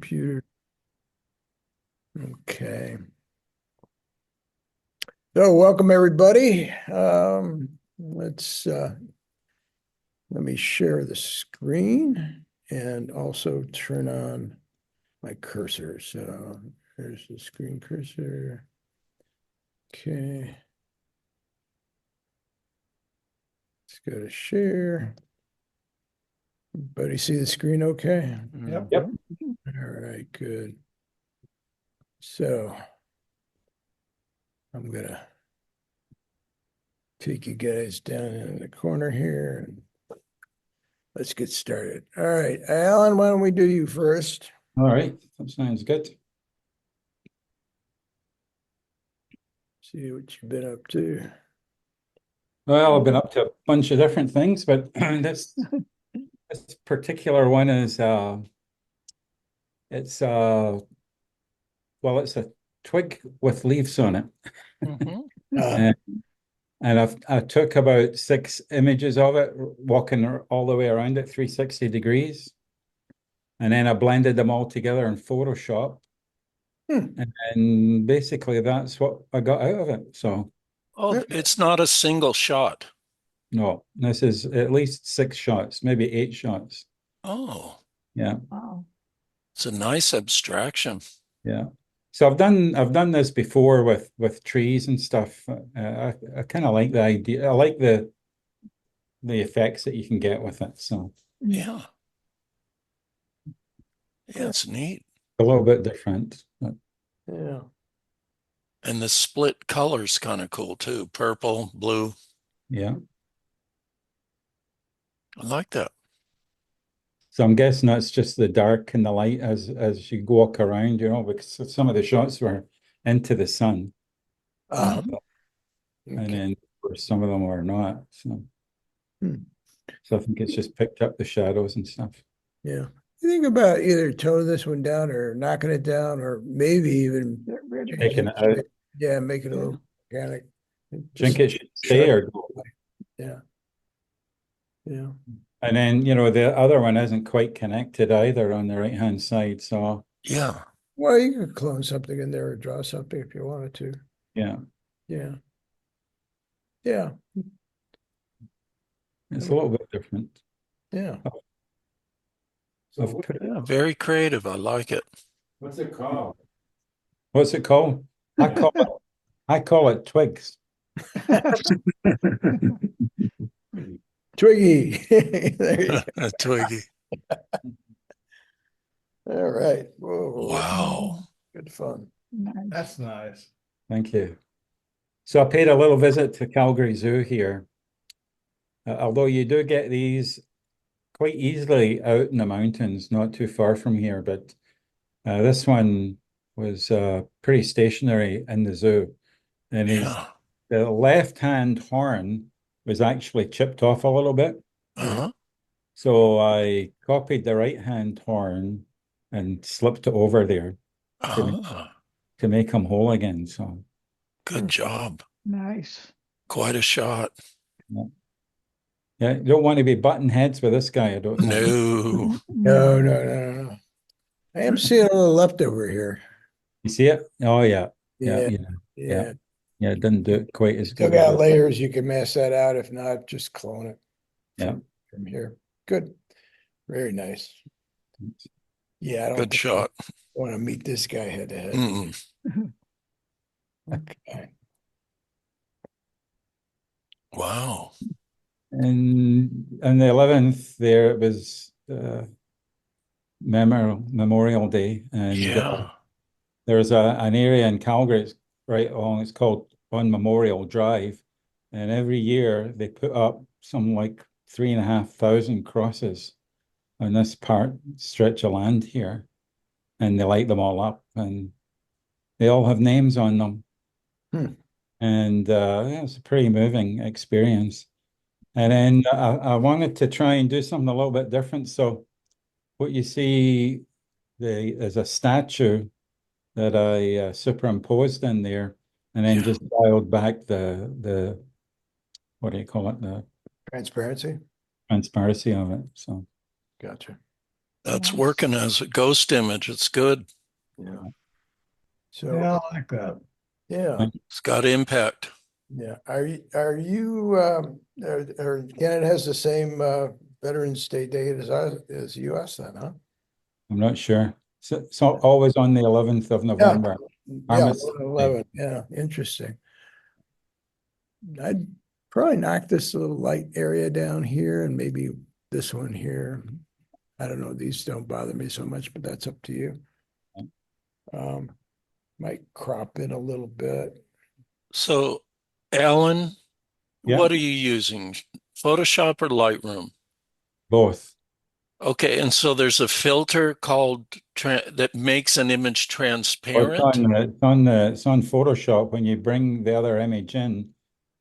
computer. Okay. So welcome everybody. Let me share the screen and also turn on my cursor. So there's the screen cursor. Okay. Let's go to share. Everybody see the screen okay? Yep. All right, good. So I'm gonna take you guys down in the corner here and let's get started. All right, Alan, why don't we do you first? All right. That sounds good. See what you've been up to. Well, I've been up to a bunch of different things, but this particular one is it's it's a twig with leaves on it. Uh, And, I took about 6 images of it, walking all the way around it, 360 degrees. And then I blended them all together in Photoshop. hmm. And basically that's what I got out of it. So Oh, it's not a single shot. no, this is at least 6 shots, maybe 8 shots. Oh, Yeah. Wow. it's a nice abstraction. Yeah. So I've done this before with trees and stuff. I kind of like the idea. I like the effects that you can get with it. So Yeah. Yeah, it's neat. a little bit different. But Yeah. And the split color's kind of cool too. Purple, blue. yeah. I like that. So I'm guessing that's just the dark and the light as you walk around, because some of the shots were into the sun, Uh, and okay. then for some of them were not. So, Hmm. so I think it's just picked up the shadows and stuff. Yeah. You think about either toning this one down or knocking it down or maybe even Get rid of Taking it. it out. yeah, make it a little organic. Think it should stay or go. Yeah. Yeah. And then, the other one isn't quite connected either on the right-hand side. So, Yeah. Well, you could clone something in there or draw something if you wanted to. yeah, Yeah. Yeah. it's a little bit different. Yeah. I've put it- Yeah, very creative. I like it. What's it called? What's it called? I call it twigs. Twiggy. There you A Twiggy. go. All right. Whoa. Wow. Good fun. Nice. That's nice. Thank you. So I paid a little visit to Calgary Zoo here. Although you do get these quite easily out in the mountains, not too far from here, but this one was pretty stationary in the zoo. And Yeah. the left-hand horn was actually chipped off a little bit. Uh-huh. So I copied the right-hand horn and slipped it over there Ah, to make him whole again. So good job. Nice. Quite a shot. yeah, you don't want to be button heads with this guy, I don't think. No. No, no, no, no. I am seeing a little leftover here. You see it? Oh yeah. Yeah. Yeah. Yeah. Yeah, it didn't do it quite as Still good as got it. layers. You can mask that out. If not, just clone it Yeah. from here. Good. Very nice. Yeah, I don't Good think shot. I want to meet this guy head to head. Mm-mm. Okay. Wow. And on the 11th there it was Memorial Day, and Yeah. there's an area in Calgary, it's right along, it's called On Memorial Drive, and every year they put up some like 3,500 crosses on this stretch of land here, and they light them all up, and they all have names on them. Hmm. And yeah, it's a pretty moving experience. And then I wanted to try and do something a little bit different. So what you see there's a statue that I superimposed in there, and then Yeah. just dialed back the what do you call it, the Transparency. transparency of it. So Gotcha. That's working as a ghost image. It's good. Yeah. Yeah, So, I like that. yeah, It's got impact. yeah. Or Canada has the same Veterans Day date as US then, huh? I'm not sure. So always on the 11th of Yeah, November. yeah, Armistice Day. 11, yeah, interesting. I'd probably knock this little light area down here and maybe this one here. I don't know, these don't bother me so much, but that's up to you. Um, might crop in a little bit. So, Alan, Yeah, what are you using? Photoshop or Lightroom? both. Okay, and so there's a filter called that makes an image Well, it's transparent. on it's on Photoshop. When you bring the other image in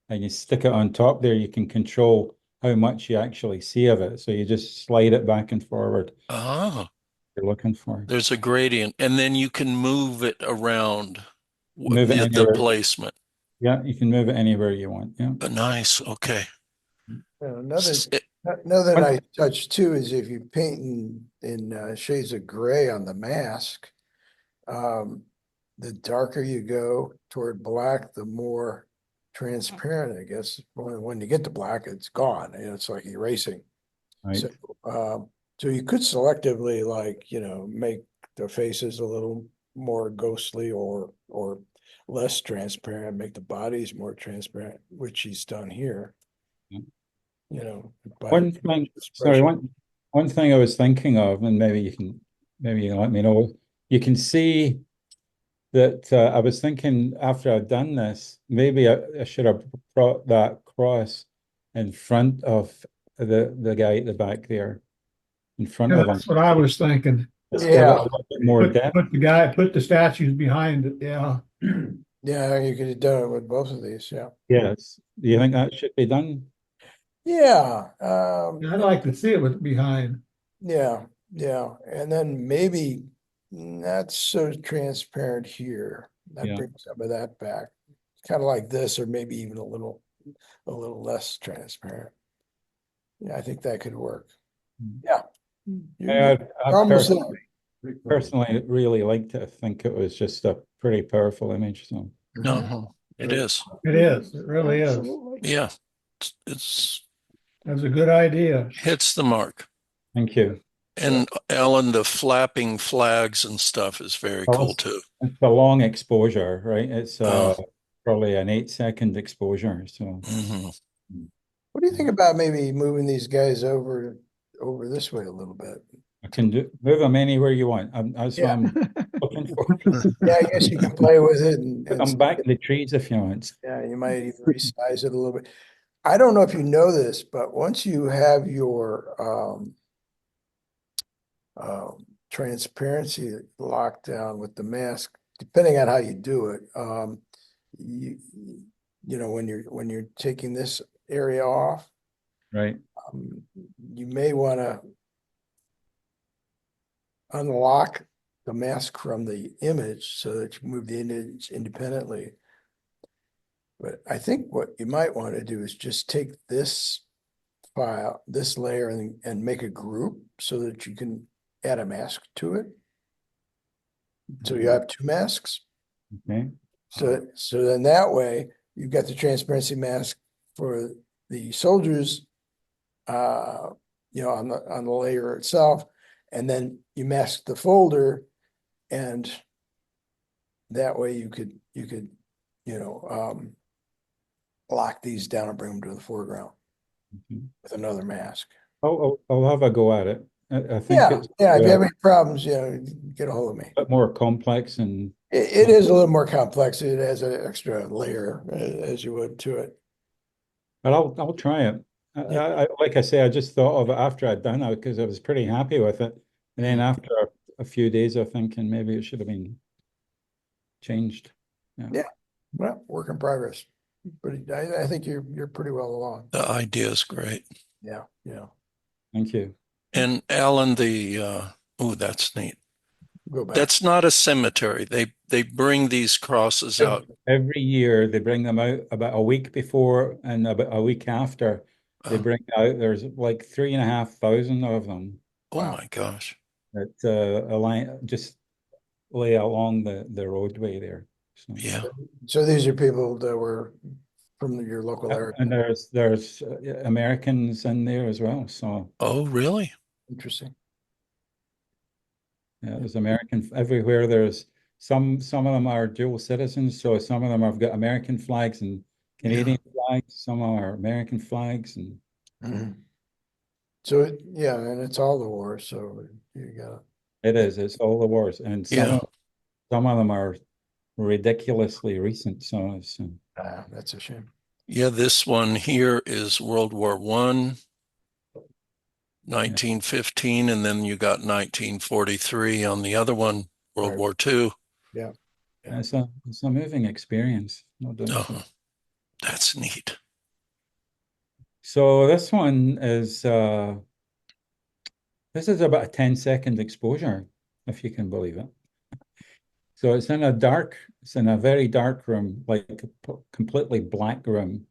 and you stick it on top there, you can control how much you actually see of it. So you just slide it back and forward. Ah, You're looking for. there's a gradient, and then you can move it around Move it the anywhere. placement. Yeah, you can move it anywhere you want. Yeah. Nice. Okay. Another S- it- another One- nice touch too is if you paint in shades of gray on the mask, um, the darker you go toward black, the more transparent, I guess. When you get to black, it's gone. It's like erasing. Right. So, so you could selectively, like, make the faces a little more ghostly or less transparent, make the bodies more transparent, which he's done here. Yeah. By One thing, sorry, expression. one thing I was thinking of, and maybe you can let me know. You can see that I was thinking after I'd done this, maybe I should have brought that cross in front of the guy at the back there, in front Yeah, of him. that's what I was thinking. Just give it a Yeah, little bit more depth. Put the statues behind it. Yeah. yeah, you could have done it with both of these. Yeah, Yes. Do you think that should be done? yeah, I'd like to see it with behind. yeah, yeah, and then maybe not so transparent here. That Yeah. brings some of that back. Kind of like this, or maybe even a little less transparent. Yeah, I think that could work. Yeah. I, I You're almost pers there. personally really liked it. I think it was just a pretty powerful image. So uh It is. It is. It really is. Absolutely. Yeah. It's That's a good idea. hits the mark. thank you. And Alan, the flapping flags and stuff is very Well, cool too. it's a long exposure, right? It's Oh, probably an 8-second exposure. So mhm. What do you think about maybe moving these guys over this way a little bit? I can move them anywhere you want. That's what Yeah. I'm looking for. Yeah, I guess you can play with it Put them back in the trees if you want. yeah, you might even resize it a little bit. I don't know if you know this, but once you have your transparency locked down with the mask, depending on how you do it, you when you're taking this area off, Right. um, you may want to unlock the mask from the image so that you move the image independently. But I think what you might want to do is just take this file, this layer, and make a group so that you can add a mask to it. So you have two masks. Okay. So then that way you've got the transparency mask for the soldiers, on the layer itself, and then you mask the folder, and that way you could lock these down and bring them to the foreground Okay. with another mask. I'll have a go at it. I think Yeah, it's yeah. If you a have any problems, get a hold of me. bit more complex and It is a little more complex. It has an extra layer as you would to it. but I'll try it. Like I say, I just thought of it after I'd done it because I was pretty happy with it. And then after a few days of thinking maybe it should have been changed. Yeah. Well, work in progress. But I think you're pretty well along. The idea is great. Yeah, yeah. Thank you. And Alan, oh, that's neat. Go back. That's not a cemetery. They bring these crosses out. Every year they bring them out about a week before and about a week after they Oh, bring out, there's like 3,500 of them. oh my gosh. that align just lay along the roadway there. So, Yeah. So these are people that were from your local area. and there's Americans in there as well. So Oh, really? Interesting. yeah, there's American everywhere. There's some of them are dual citizens, so some of them have got American flags and Canadian flags. Some are American flags, and Mhm. So yeah, and it's all the war, so you got it's all the wars, and Yeah. some of them are ridiculously recent. So it's that's a shame. Yeah, this one here is World War I, yeah, 1915, and then you got 1943 on the other one, World Right. War II. Yeah. Yeah. it's a moving experience, no doubt. Oh, that's neat. So this one is this is about a 10-second exposure, if you can believe it. So it's in a very dark room, like a completely black room.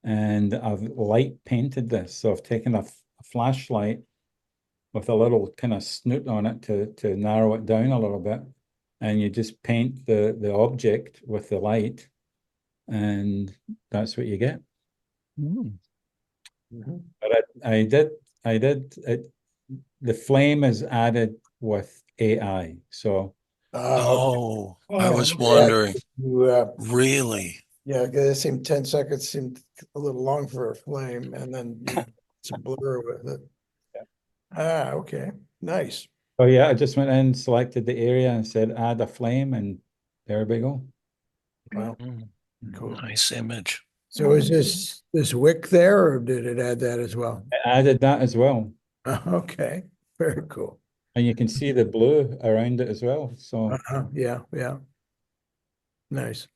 And I've light painted this. So I've taken a flashlight with a little kind of snoot on it to narrow it down a little bit. And you just paint the object with the light, and that's what you get. Mhm. But I did it. The flame is added with AI. So Okay. Oh, I Oh, was Yeah, wondering, you, really? yeah, 'cause it seemed 10 seconds seemed a little long for a flame, and then you some blur with it. Okay, nice. Oh yeah, I just went in, selected the area and said add a flame, and there we go. Wow, Mm, cool. nice image. So is this wick there, or did it add that as well? I added that as well. Okay, very cool. And you can see the blue around it as well. So Yeah, yeah. Nice.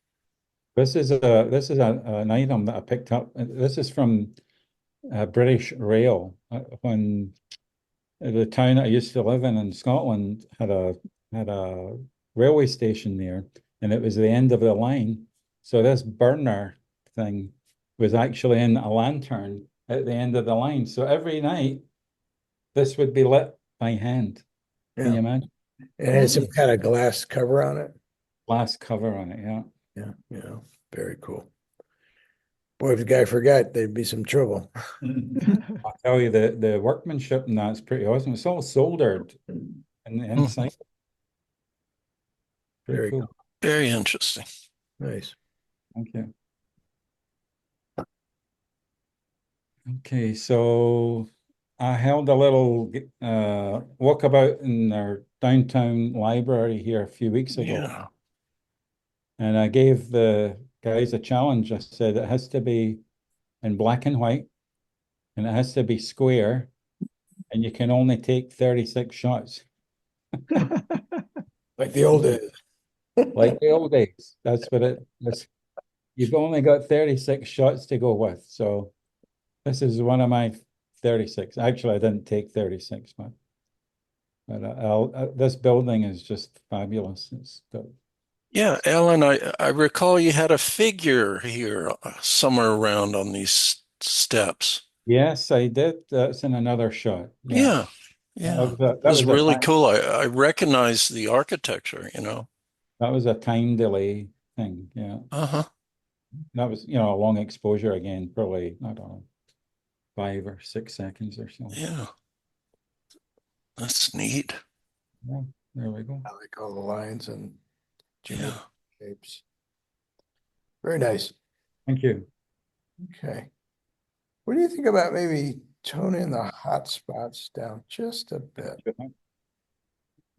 this is an item that I picked up. This is from British Rail. When the town I used to live in Scotland had a railway station there, and it was the end of the line. So this burner thing was actually in a lantern at the end of the line. So every night this would be lit by hand. Can you Yeah. imagine? It has some kind of glass cover on it. Glass cover on it, yeah. Yeah, yeah. Very cool. Boy, if the guy forgot, there'd be some trouble. I'll tell you the workmanship and that's pretty awesome. It's all soldered in the inside. Pretty Very cool. Very interesting. nice. Thank you. Okay, so I held a little walkabout in our downtown library here a few weeks ago, Yeah. and I gave the guys a challenge. I said it has to be in black and white, and it has to be square, and you can only take 36 shots, Like the old days. like the old days. That's what it is. You've only got 36 shots to go with, so this is one of my 36. Actually, I didn't take 36, but this building is just fabulous. It's got, Yeah, Ellen, I recall you had a figure here somewhere around on these steps. yes, I did. That's in another shot. Yeah, Yeah. Yeah. It that was was a really time, cool. I recognize the architecture, you know. that was a time delay thing. Yeah, Uh-huh. that was a long exposure again, probably I don't know 5 or 6 seconds or so. Yeah. That's neat. Yeah, there we go. I like all the lines and geometric Yeah. shapes. Very nice. Thank you. Okay. What do you think about maybe toning the hot spots down just a bit?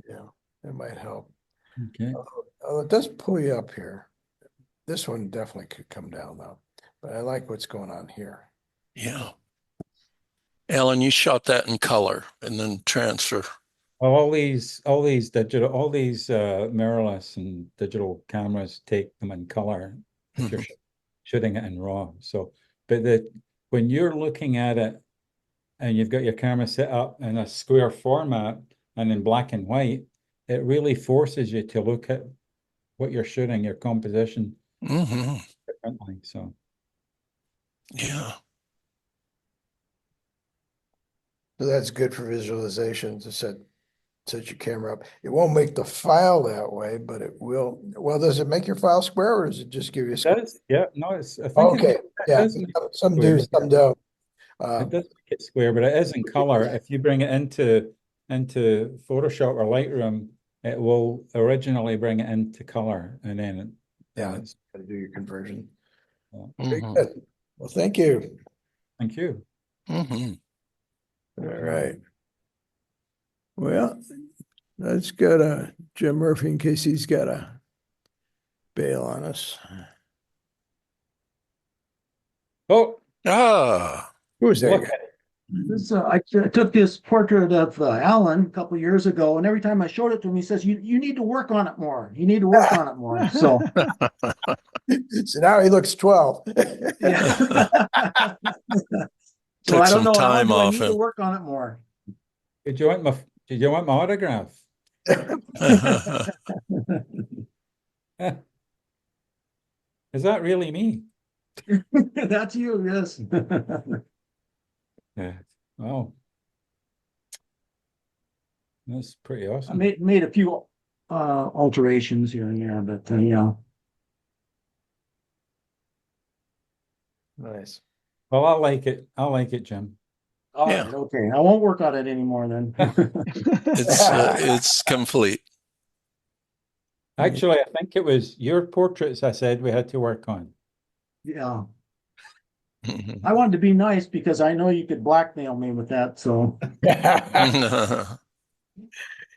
Yeah, it might help. Okay. Oh, it does pull you up here. This one definitely could come down though, but I like what's going on here. Yeah. Ellen, you shot that in color and then transfer. All these mirrorless and digital cameras take them in color if you're Mhm. shooting it in RAW. So, but when you're looking at it and you've got your camera set up in a square format and in black and white, it really forces you to look at what you're shooting, your composition Mhm. differently. So, Yeah. So that's good for visualization to set set your camera up. It won't make the file that way, but it will. Well, does it make your file square or does it just give you a It square? does, yeah, no, it's, I think Okay, it yeah, does make it some square. do, some don't. It does make it square, but it is in color. If you bring it into Photoshop or Lightroom, it will originally bring it into color, and then Yeah, it's got to do your conversion. Very Mhm. good. Well, thank you. thank you. Mhm. All right. Well, let's go to Jim Murphy in case he's got a bail on us. Oh, Ah, Who was that look, guy? This, I took this portrait of Alan a couple years ago, and every time I showed it to him, he says, "You need to work on it more. You need to work on it more." So, So now he looks 12. yeah. So took I don't some know, Alan, time do I off need to him. work on it more? did you want my autograph? Is that really me? That's you, yes. Yeah. Oh, that's pretty I awesome. made a few alterations here and there, but yeah. Nice. Well, I like it. I like it, Jim. All Yeah. right, okay. I won't work on it anymore then. It's complete. Actually, I think it was your portraits I said we had to work on. Yeah. I wanted to be nice because I know you could blackmail me with that, so In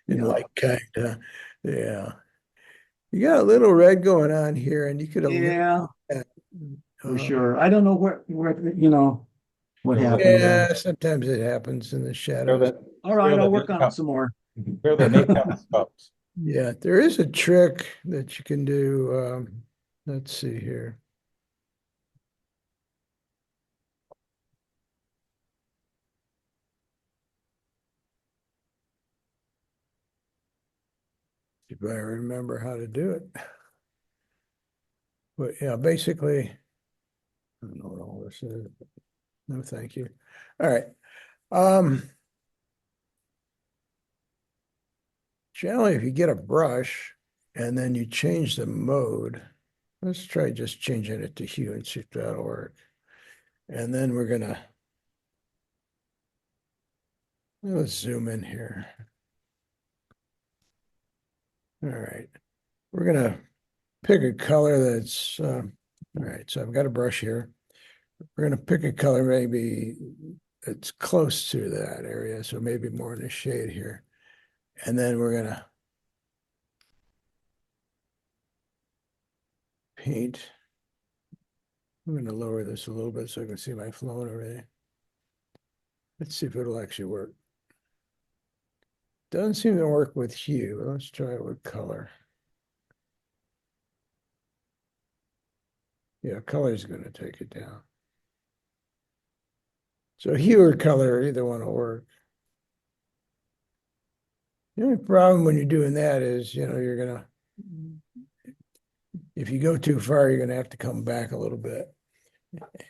yeah. like kind of, yeah. You got a little red going on here, and you could have Yeah, that. for sure. I don't know where what Feel happened there. Yeah, sometimes it happens in the Where shadows. All right, the I'll work on it makeup, some more. where the makeup stops. Yeah, there is a trick that you can do. Let's see here. If I remember how to do it. But yeah, basically, I don't know what all this is. No, thank you. All right. Generally, if you get a brush and then you change the mode, let's try just changing it to hue and see if that'll work. And then let's zoom in here. All right. We're gonna pick a color that's, all right, so I've got a brush here. We're gonna pick a color maybe that's close to that area, so maybe more in the shade here. And then we're gonna paint. I'm gonna lower this a little bit so I can see my flow and everything. Let's see if it'll actually work. Doesn't seem to work with hue. Let's try it with color. Yeah, color is going to take it down. So hue or color, either one will work. The only problem when you're doing that is, you're gonna, if you go too far, you're gonna have to come back a little bit.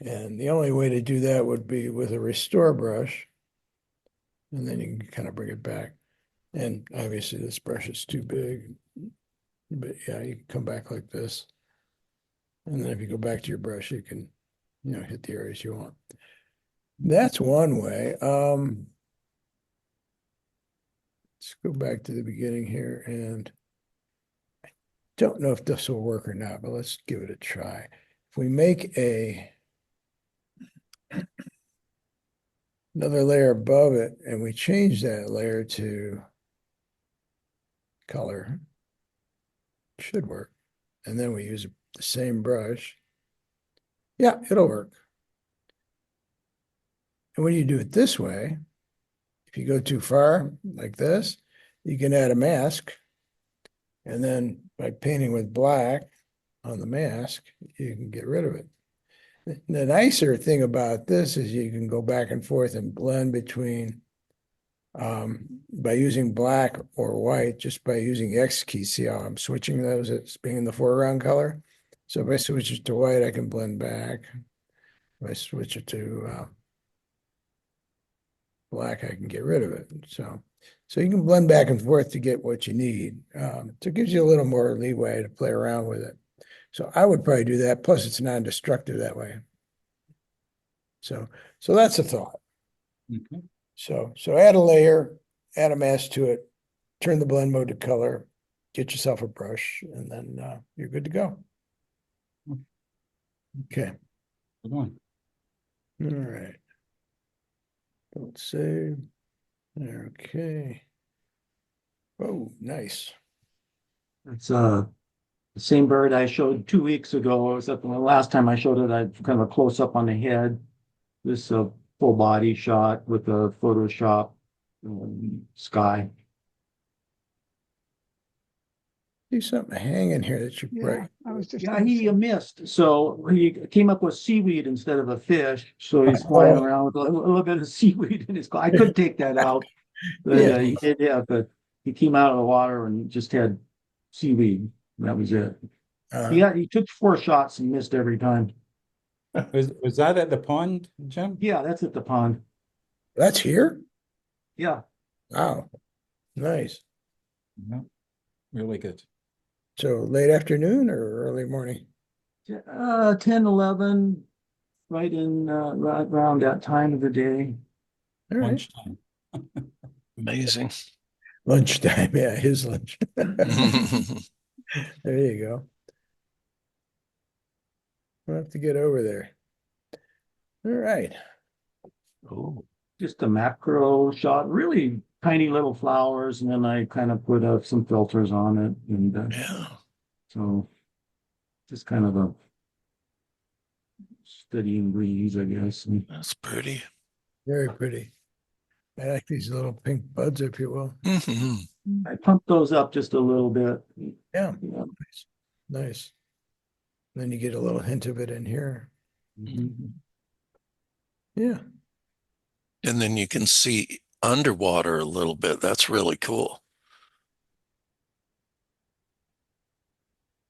And the only way to do that would be with a restore brush. And then you can kind of bring it back. And obviously this brush is too big. But yeah, you can come back like this. And then if you go back to your brush, you can, hit the areas you want. That's one way. Let's go back to the beginning here, and I don't know if this will work or not, but let's give it a try. If we make another layer above it and we change that layer to color, it should work. And then we use the same brush. Yeah, it'll work. And when you do it this way, if you go too far like this, you can add a mask. And then by painting with black on the mask, you can get rid of it. The nicer thing about this is you can go back and forth and blend between by using black or white, just by using X key. See how I'm switching those as being in the foreground color? So if I switch it to white, I can blend back. If I switch it to black, I can get rid of it. So So you can blend back and forth to get what you need. So it gives you a little more leeway to play around with it. So I would probably do that. Plus it's non-destructive that way. So that's a thought. Okay. So add a layer, add a mask to it, turn the blend mode to color, get yourself a brush, and then you're good to go. Okay. Good one. All right. Let's save. Okay. Oh, nice. It's the same bird I showed 2 weeks ago, except the last time I showed it, I kind of a close up on the head. This full body shot with a Photoshop sky. See something hanging here that you Yeah, right. I was just Yeah, gonna he say. missed. So he came up with seaweed instead of a fish. So he's flying Oh. around with a little bit of seaweed in his car. I could take that out, but Yeah. he did. Yeah, but he came out of the water and just had seaweed. That was it. He took 4 shots and missed every time. Was that at the pond, Jim? Yeah, that's at the pond. That's here? Yeah. Wow. Nice. Yeah, really good. So late afternoon or early morning? 10, 11, right in right around that time of the day. All right. Lunchtime. Amazing. Lunchtime. Yeah, his lunch. There you go. We'll have to get over there. All right. Oh, Just a macro shot, really tiny little flowers, and then I kind of put some filters on it, and yeah. so just kind of a steadying breeze, I guess. And That's pretty. Very pretty. I like these little pink buds, if you will. Hmm. I pumped those up just a little bit. Yeah. Yeah. Nice. Nice. Then you get a little hint of it in here. Mhm. Yeah. And then you can see underwater a little bit. That's really cool.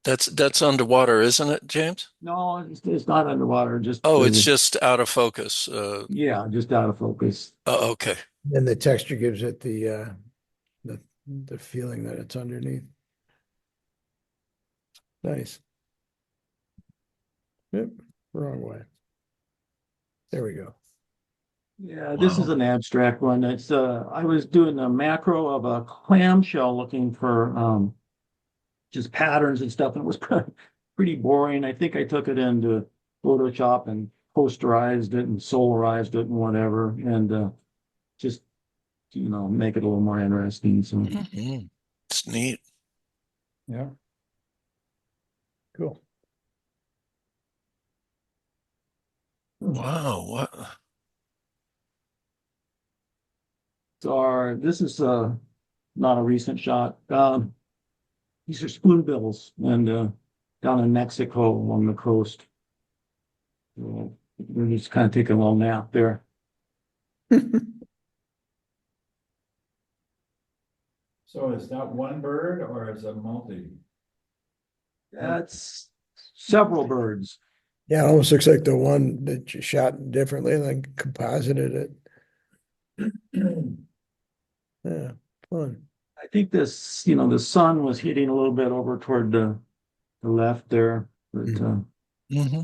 That's underwater, isn't it, James? No, it's not underwater. Just Oh, it's just out of focus. yeah, just out of focus. Oh, okay. And the texture gives it the feeling that it's underneath. Nice. Yep. Wrong way. There we go. Yeah, this is Wow. an abstract one. It's I was doing a macro of a clamshell looking for just patterns and stuff, and it was pretty boring. I think I took it into Photoshop and posterized it and solarized it and whatever, and just make it a little more interesting. So Hmm. It's neat. Yeah. Cool. Wow. What? this is not a recent shot. These are spoonbills and down in Mexico along the coast. So we're just kind of taking a little nap there. So is that one bird or is it multi? That's several birds. Yeah, it almost looks like the one that you shot differently and then composited it. Yeah, fun. I think this, the sun was hitting a little bit over toward the left there, but Hmm.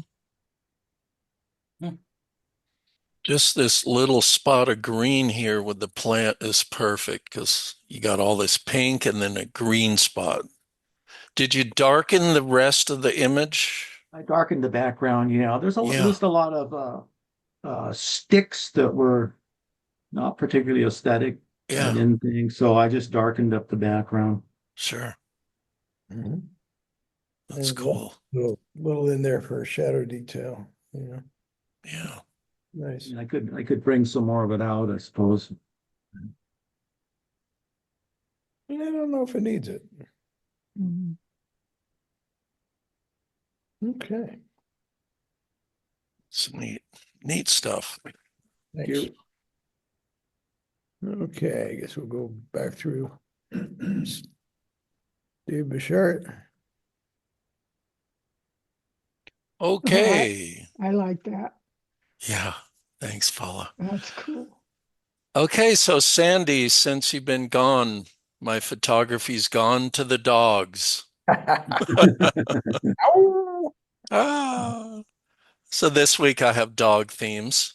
Just this little spot of green here with the plant is perfect because you got all this pink and then a green spot. Did you darken the rest of the image? I darkened the background. Yeah, there's Yeah. just a lot of sticks that were not particularly aesthetic. I Yeah, didn't think so. I just darkened up the background. sure. Mhm. That's There's a cool. little in there for a shadow detail. Yeah, Yeah. nice. And I could bring some more of it out, I suppose. I don't know if it needs it. Mhm. Okay, It's neat stuff. thanks. You- Okay, I guess we'll go back through. Steve Bouchard. Okay. I like that. Yeah. Thanks, Paula. That's cool. Okay, so Sandy, since you've been gone, my photography's gone to the dogs. Ow! Ah. So this week I have dog themes,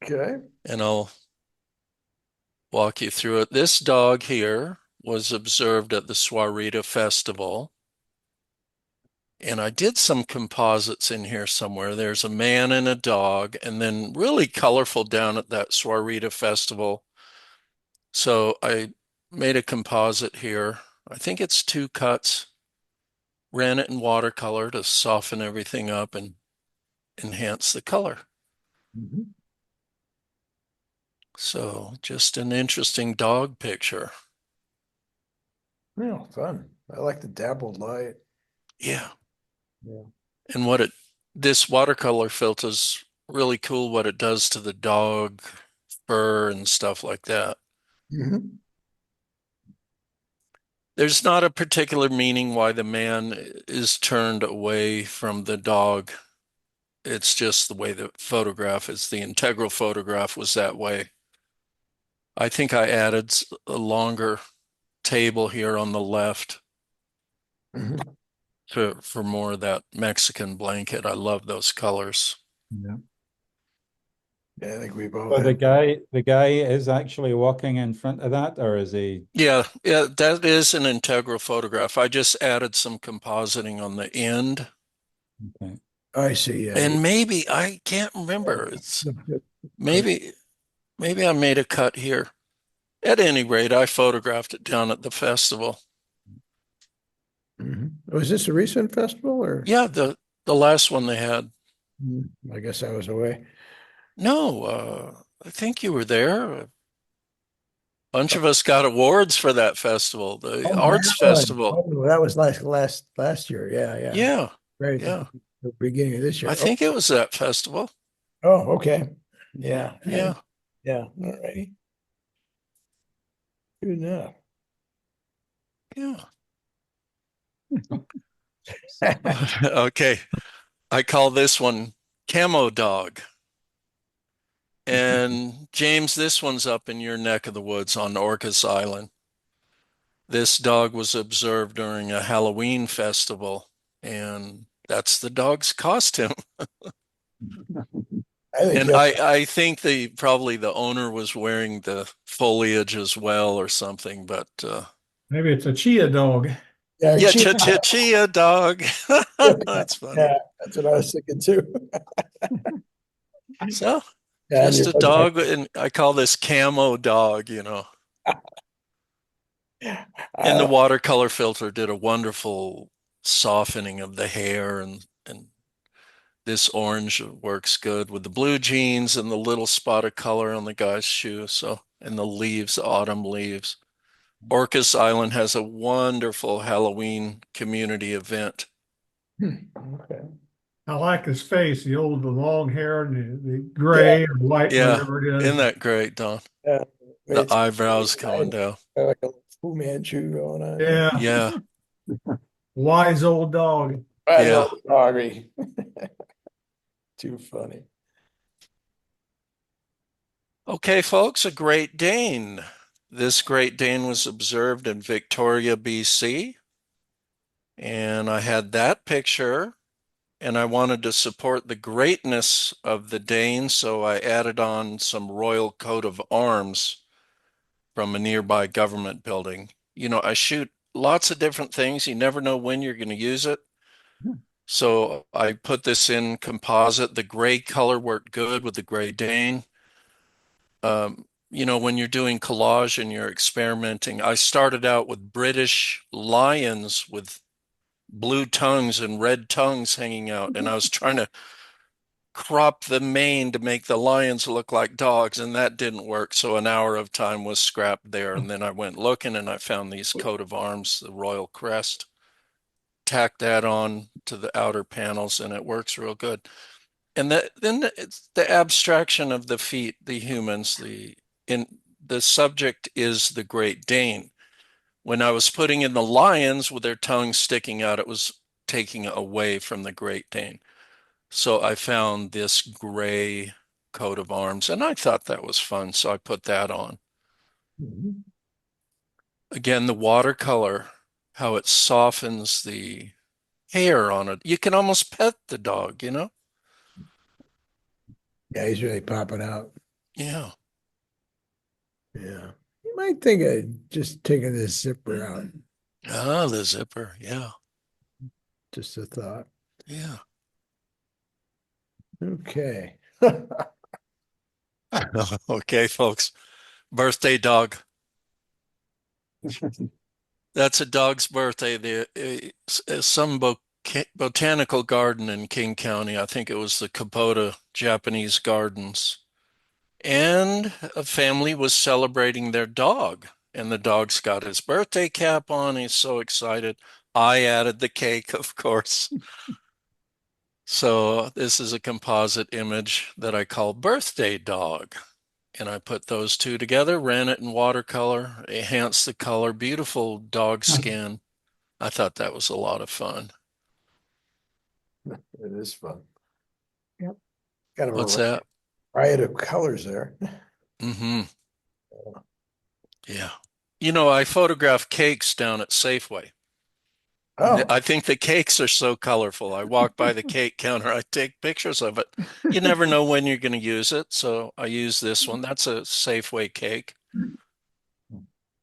Okay. and I'll walk you through it. This dog here was observed at the Swarita Festival, and I did some composites in here somewhere. There's a man and a dog, and then really colorful down at that Swarita Festival. So I made a composite here. I think it's 2 cuts, ran it in watercolor to soften everything up and enhance the color. Mhm. So just an interesting dog picture. Yeah, fun. I like the dabbled light. Yeah. Yeah. And this watercolor filter's really cool what it does to the dog fur and stuff like that. Mhm. There's not a particular meaning why the man is turned away from the dog. It's just the way the photograph is. The integral photograph was that way. I think I added a longer table here on the left Mhm. for more of that Mexican blanket. I love those colors. Yeah. Yeah, I think we both So have. the guy is actually walking in front of that, or is he? Yeah, yeah, that is an integral photograph. I just added some compositing on the end. Okay. I see. Yeah. And maybe I can't remember. It's maybe maybe I made a cut here. At any rate, I photographed it down at the festival. Mhm. Was this a recent festival or? Yeah, the last one they had. I guess I was away. No, I think you were there. A bunch of us got awards for that festival, the Oh, arts that one. festival. Oh, that was last year. Yeah, yeah. Yeah, Right at yeah. the beginning of this I year. Oh, think it was that festival. oh, okay. Yeah. Yeah, Yeah. All righty. Good enough. yeah. Okay. I call this one Camo Dog. And James, this one's up in your neck of the woods on Orcas Island. This dog was observed during a Halloween festival, and that's the dog's costume. I think And you I think probably the owner was wearing the foliage as well or something, but Maybe it's a chia dog. yeah, yeah, chia dog. That's funny. yeah, that's what I was thinking too. So Yeah, and just you're a looking dog, and I call this Camo Dog. And the at, watercolor filter did a wonderful softening of the hair, and this orange works good with the blue jeans and the little spot of color on the guy's shoe. So, and the leaves, the autumn leaves. Orcas Island has a wonderful Halloween community event. okay. I like his face, the long hair and the Yeah, gray or white, Yeah, whatever it is. isn't that great, Don? yeah. The It's eyebrows coming down. like a Fu Manchu going on there. Yeah, Yeah, wise old dog. That's yeah. all doggy. Too funny. Okay, folks, a Great Dane. This Great Dane was observed in Victoria, BC. And I had that picture, and I wanted to support the greatness of the Danes, so I added on some royal coat of arms from a nearby government building. I shoot lots of different things. You never know when you're going to use it. So I put this in composite. The gray color worked good with the Gray Dane. When you're doing collage and you're experimenting, I started out with British lions with blue tongues and red tongues hanging out, and I was trying to crop the mane to make the lions look like dogs, and that didn't work. So an hour of time was scrapped there, and then I went looking and I found these coat of arms, the royal crest, tacked that on to the outer panels, and it works real good. And then it's the abstraction of the feet, the humans, the subject is the Great Dane. When I was putting in the lions with their tongues sticking out, it was taking away from the Great Dane. So I found this gray coat of arms, and I thought that was fun, so I put that on. Mhm. Again, the watercolor, how it softens the hair on it. You can almost pet the dog, you know? Yeah, he's really popping out. Yeah. Yeah. You might think of just taking this zipper out. Ah, the zipper. Yeah. Just a thought. Yeah. Okay. Okay, folks. Birthday dog. That's a dog's birthday. Some botanical garden in King County. I think it was the Kubota Japanese Gardens. And a family was celebrating their dog. And the dog's got his birthday cap on. He's so excited. I added the cake, of course. So this is a composite image that I call Birthday Dog. And I put those two together, ran it in watercolor, enhanced the color, beautiful dog skin. I thought that was a lot of fun. It is fun. Yep. Kind of What's a that? riot of colors there. Mm-hmm. Yeah. You know, I photograph cakes down at Safeway. Oh, I think the cakes are so colorful. I walk by the cake counter, I take pictures of it. You never know when you're going to use it. So I use this one. That's a Safeway cake.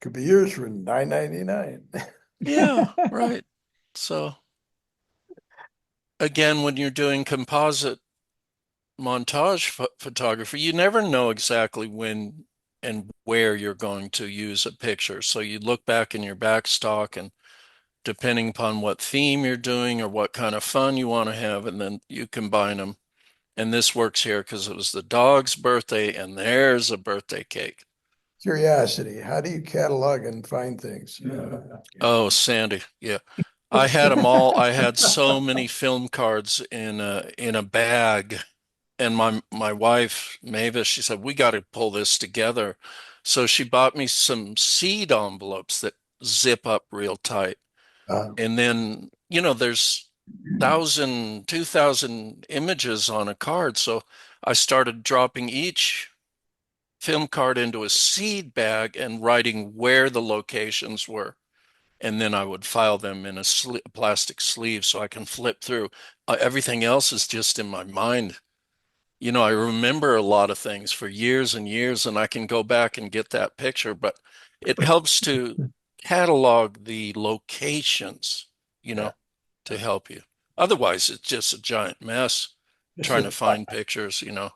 could be yours for $9.99. Yeah, right. So again, when you're doing composite montage photography, you never know exactly when and where you're going to use a picture. So you look back in your backstock and depending upon what theme you're doing or what kind of fun you want to have, and then you combine them. And this works here because it was the dog's birthday and there's a birthday cake. Curiosity, how do you catalog and find things? Oh, Sandy. Yeah. I had them all. I had so many film cards in a bag. And my wife, Mavis, she said, we got to pull this together. So she bought me some seed envelopes that zip up real tight. Uh, And then, you know, there's 1,000, 2,000 images on a card. So I started dropping each film card into a seed bag and writing where the locations were. And then I would file them in a plastic sleeve so I can flip through. Everything else is just in my mind. You know, I remember a lot of things for years and years, and I can go back and get that picture, but it helps to catalog the locations, you yeah, know, to help you. Otherwise, it's just a giant mess just trying a to thought, find pictures, you know.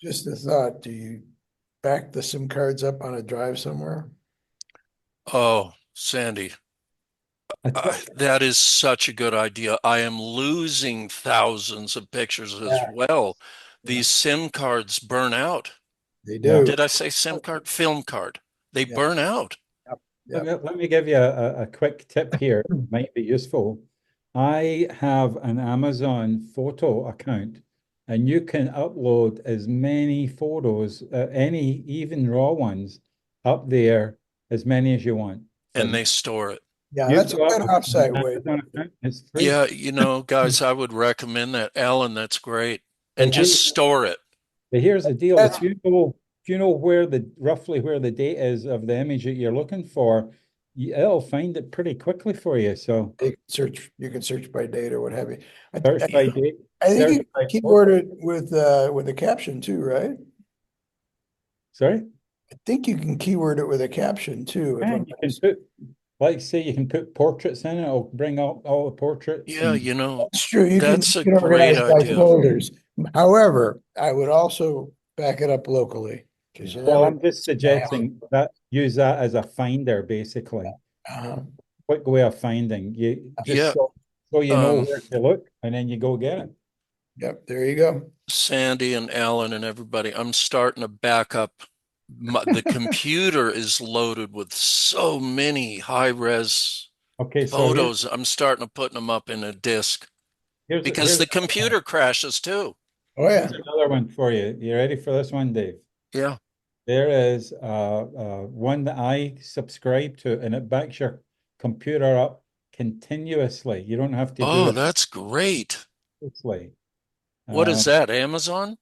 just a thought. Do you back the SIM cards up on a drive somewhere? Oh, Sandy, that is such a good idea. I am losing thousands of pictures as Yeah, well. yeah, These SIM cards burn out. they Yeah. do. Did I say SIM card? Film card. They Yeah, burn out. yep, Let yep. me, let me give you a quick tip here. Might be useful. I have an Amazon photo account, and you can upload as many photos, any even raw ones, up there as many as you want for And me. they store it. Yeah, You that's a go up good with an offsite way. Amazon account, it's free. Yeah, you know, guys, I would recommend that. Alan, that's great. And And just And store it. but here's the deal. that's, If you know where the roughly where the date is of the image that you're looking for, it'll find it pretty quickly for you. So you can search by date or what have you. search by date, I think search you by can keyword photo. it with a caption too, right? Sorry? I think you can keyword it with a caption too. If I'm And you can put, like say you can put portraits in it, it'll bring up all the portraits Yeah, and you know, That's true. that's a You can great organize by idea. folders. However, I would also back it up locally because you well, never. I'm just suggesting that use that as a finder, basically. Uh, Quick way of finding. You just Yeah. so you know Um, where to look and then you go get it. yep, there you go. Sandy and Alan and everybody, I'm starting to back up. The computer is loaded with so many high-res Okay, so photos. I'm starting to put them up in a disk because here's the computer crashes too. Oh yeah, here's another one for you. You ready for this one, Dave? Yeah. There is one that I subscribe to, and it backs your computer up continuously. You don't have to do Oh, it that's great. endlessly. What is Um, that? Amazon?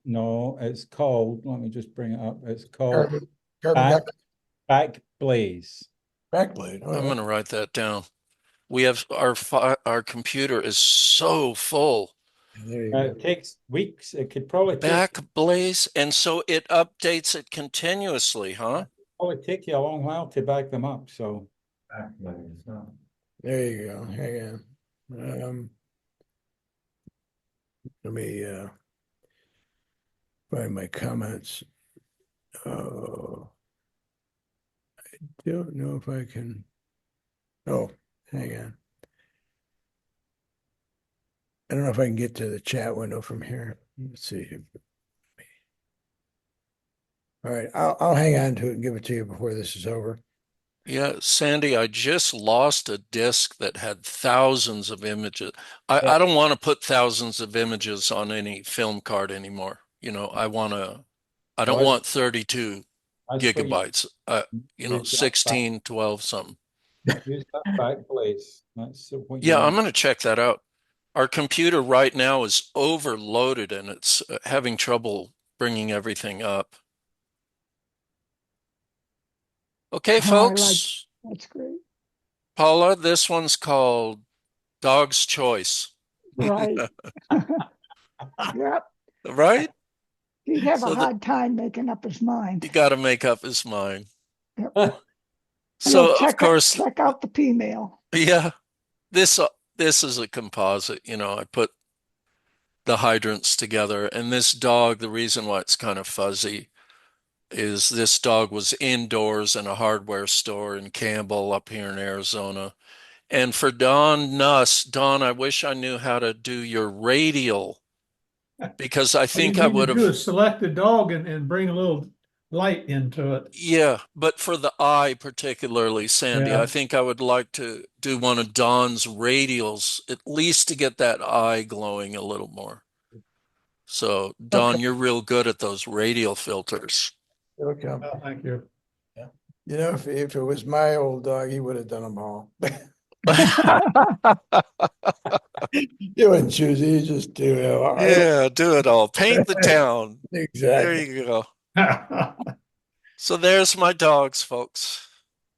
No, it's called, let me just bring it up. It's called Carbon Back, copy Back Blaze. backblade. I'm going to write that down. We have our computer is so full. There you go. It takes weeks. It could probably take, Backblaze, and so it updates it continuously, huh? you a long while to back them up. So Backblaze, huh? There you go. Hang on. Let me find my comments. Oh, I don't know if I can. Oh, hang on. I don't know if I can get to the chat window from here. Let's see. All right, I'll hang on to it and give it to you before this is over. Yeah, Sandy, I just lost a disk that had thousands of images. I Yeah. don't want to put thousands of images on any film card anymore. I don't Well, want 32 that's what gigabytes. use that 16, 12, something. use that Backblaze. That's what you Yeah, I'm want. going to check that out. Our computer right now is overloaded and it's having trouble bringing everything up. Okay, I folks. That's great. Paula, this one's called Dog's Choice. Right. Yep. Right? He'd have a So hard time making up his mind. you got to make up his mind. Yep. And he'll So of course, check out the P-mail. yeah, this is a composite. I put the hydrants together, and this dog, the reason why it's kind of fuzzy is this dog was indoors in a hardware store in Campbell up here in Arizona. And for Don Nuss, Don, I wish I knew how to do your radial because I All you think I need to would do have. is select the dog and bring a little light into it. Yeah, but for the eye particularly, Sandy, I Yeah. think I would like to do one of Don's radials, at least to get that eye glowing a little more. So, Don, you're real good at those radial filters. Okay. Oh, thank you. If it was my old dog, he would have done them all. He wouldn't choose. He just do it. Yeah, do it all. Paint the town. There Exactly. you go. So there's my dogs, folks.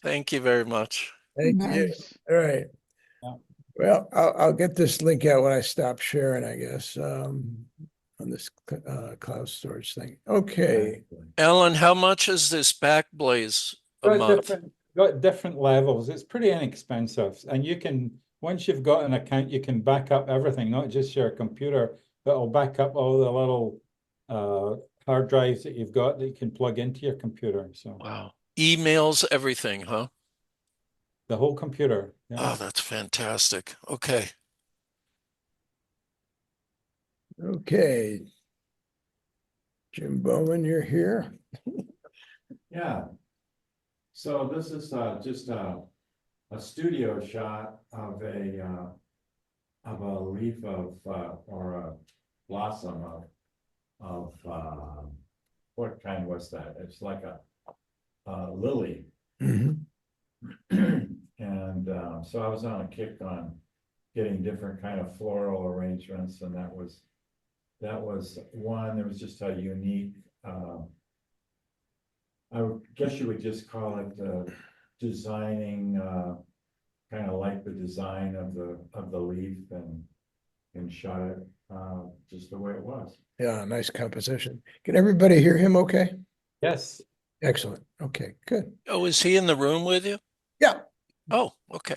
Thank you very much. Thank you. Nice. All right. Yeah. Well, I'll get this link out when I stop sharing, I guess, on this cloud storage thing. Okay. Ellen, how much is this Backblaze a Got month? different levels. It's pretty inexpensive, and you can once you've got an account, you can back up everything, not just your computer, but it'll back up all the little hard drives that you've got that you can plug into your computer. So Wow. Emails, everything, huh? the whole computer. Yeah. Oh, that's fantastic. Okay. Okay. Jim Bowman, you're here. Yeah. So this is just a studio shot of a leaf of or a blossom of what kind was that? It's like a lily. Mhm. And so I was on a kick on getting different kind of floral arrangements, and that was one. There was just a unique I guess you would just call it designing kind of like the design of the leaf and shot it just the way it was. Yeah, nice composition. Can everybody hear him okay? Yes. Excellent. Okay, good. Oh, is he in the room with you? Yeah. Oh, okay.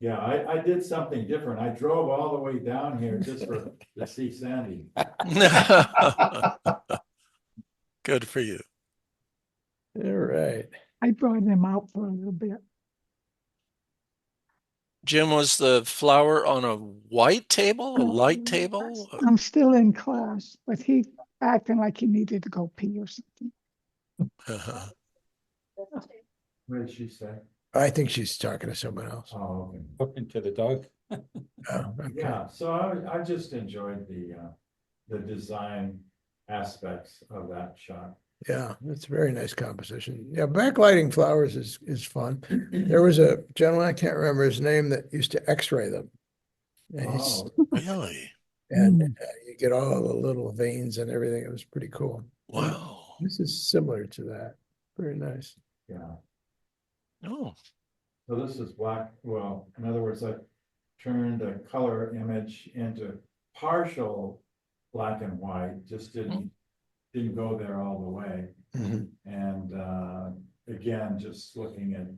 Yeah, I did something different. I drove all the way down here just to see Sandy. Good for you. All right. I brought him out for a little bit. Jim, was the flower on a white table, a light table? I'm still in class, but he acting like he needed to go pee or something. What did she say? I think she's talking to someone else. Oh, okay. Talking to the dog. Oh, okay. Yeah, so I just enjoyed the design aspects of that shot. Yeah, it's a very nice composition. Yeah, backlighting flowers is fun. There was a gentleman, I can't remember his name, that used to X-ray them. And Oh, Really? And Mm. you get all the little veins and everything. It was pretty cool. Wow. This is similar to that. Very nice. Yeah. Oh, So this is black, well, in other words, I turned a color image into partial black and white, just didn't go there all the way. Mhm. And again, just looking at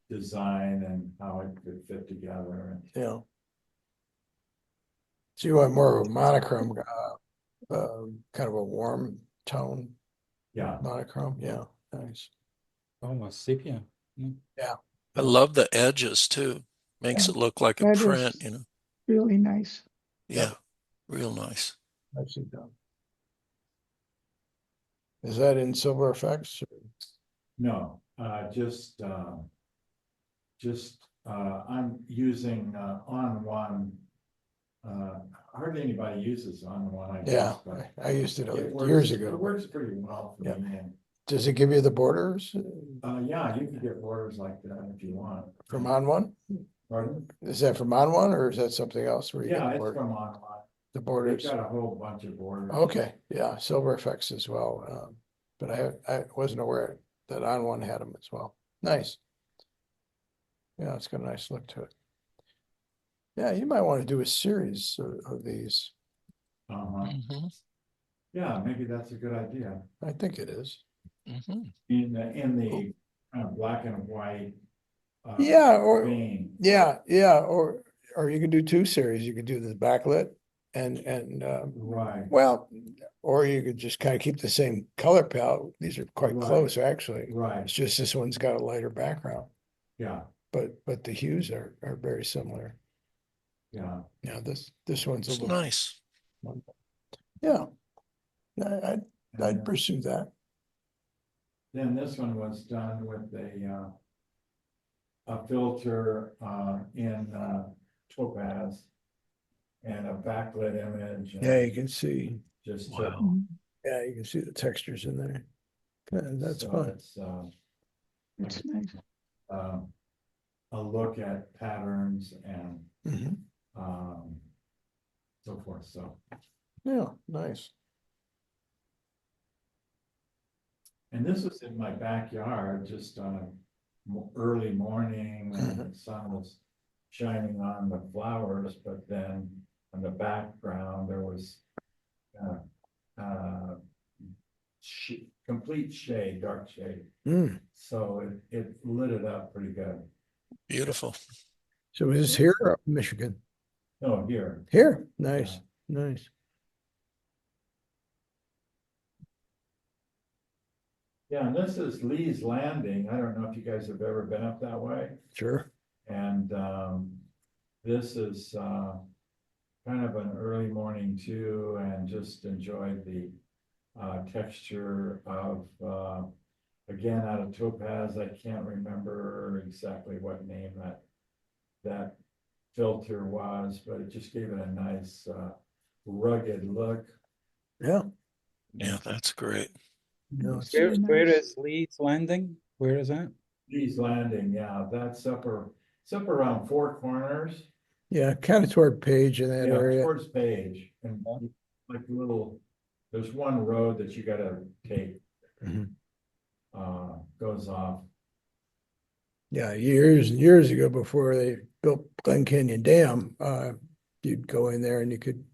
design and how it could fit together. And Yeah. So you want more of a monochrome, kind of a warm tone yeah, monochrome? Yeah, nice. Almost sepia. I love the edges too. Makes Yeah, it look like a that print, is you know? really nice. Yeah, real nice. Nicely done. Is that in Silver Effects? no, I'm using on one. Hardly anybody uses on one, I Yeah, guess, but I used it it years works, it ago. works pretty well for Yeah. me. And Does it give you the borders yeah, you can get borders like that if you want. from on one? Pardon? Is that from on one or is that something else where you Yeah, get it's the from on one. They've borders? got a whole bunch of borders. Okay, yeah, Silver Effects as well. But I wasn't aware that on one had them as well. Nice. Yeah, it's got a nice look to it. Yeah, you might want to do a series of these. Uh-huh. Hmm. Yeah, maybe that's a good idea. I think it is. Hmm. In the kind of black and white. Yeah, or vein. yeah, or you can do two series. You could do the backlit and Right, well, or you could just kind of keep the same color palette. These are quite Right. close, actually. right, It's just this one's got a lighter background, yeah, but the hues are very similar. yeah. Yeah, this one's a It's little, nice. yeah. I'd And pursue that. then this one was done with a filter in topaz and a backlit image. and Yeah, you can see. Just Wow. Mm. Yeah, you can see the textures in there. Yeah, that's so fun. it's It's nice. a look at patterns and Mhm. so forth. So, Yeah, nice. and this was in my backyard, just on a early morning, and the sun was shining on the flowers, but then on the background, there was uh, complete shade, dark shade. Mm. So it lit it up pretty good. Beautiful. So is this here or up in Michigan? No, here. Here, nice, nice. Yeah, and this is Lee's Landing. I don't know if you guys have ever been up that way. Sure. And this is kind of an early morning too, and just enjoyed the texture of again, out of topaz. I can't remember exactly what name that filter was, but it just gave it a nice rugged look. Yeah. Yeah, that's great. No, It's it's, really Where nice. is Leeds Landing? Where is that? Lee's Landing, yeah, it's up around Four Corners. yeah, kind of toward Page in that Yeah, area. towards Page, and like there's one road that you gotta take, Mhm. goes off. Yeah, years and years ago before they built Glen Canyon Dam, you'd go in there and you could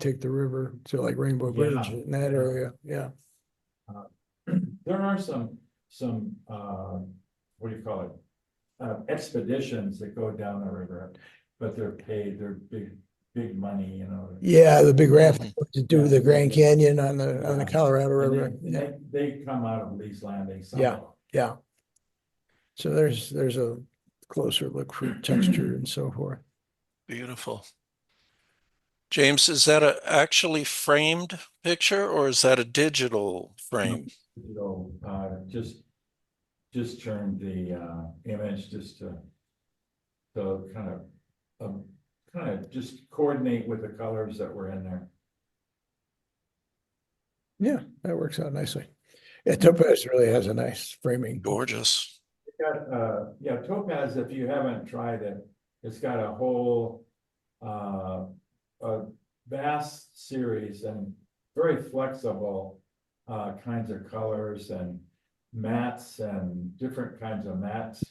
take the river to like Rainbow Bridge Yeah, in that yeah. area. Yeah. There are some, what do you call it? Expeditions that go down the river, but they're paid, they're big money, you know. Yeah, the big raft to do Yeah. the Grand Canyon on the Yeah. Colorado And River. Yeah. they come out of Lee's Landing. some Yeah. of them. Yeah. So there's a closer look for texture and so forth. Beautiful. James, is that a actually framed picture or is that a digital frame? So, just turned the image just to kind of just coordinate with the colors that were in there. Yeah, that works out nicely. Yeah, topaz really has a nice framing. Gorgeous. It's got, yeah, topaz, if you haven't tried it, it's got a whole vast series and very flexible kinds of colors and mats and different kinds of mats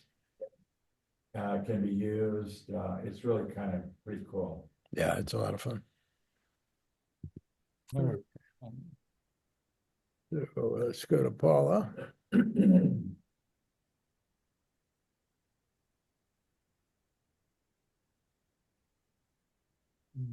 can be used. It's really kind of pretty cool. Yeah, it's a lot of fun. No, So let's go to Paula.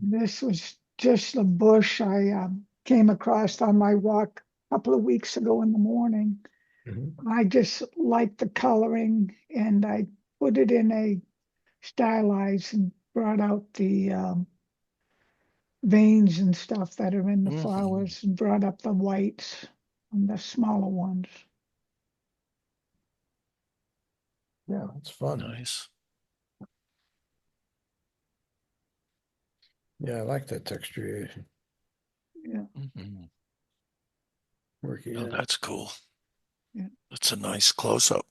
This was just a bush I came across on my walk a couple of weeks ago in the morning. Mhm. I just liked the coloring and I put it in a stylized and brought out the veins and stuff that are in the Mhm. flowers and brought up the whites and the smaller ones. Yeah, it's fun. Nice. Yeah, I like that texture. Yeah, Mhm. Working Oh, in. that's cool. Yeah. That's a nice close-up.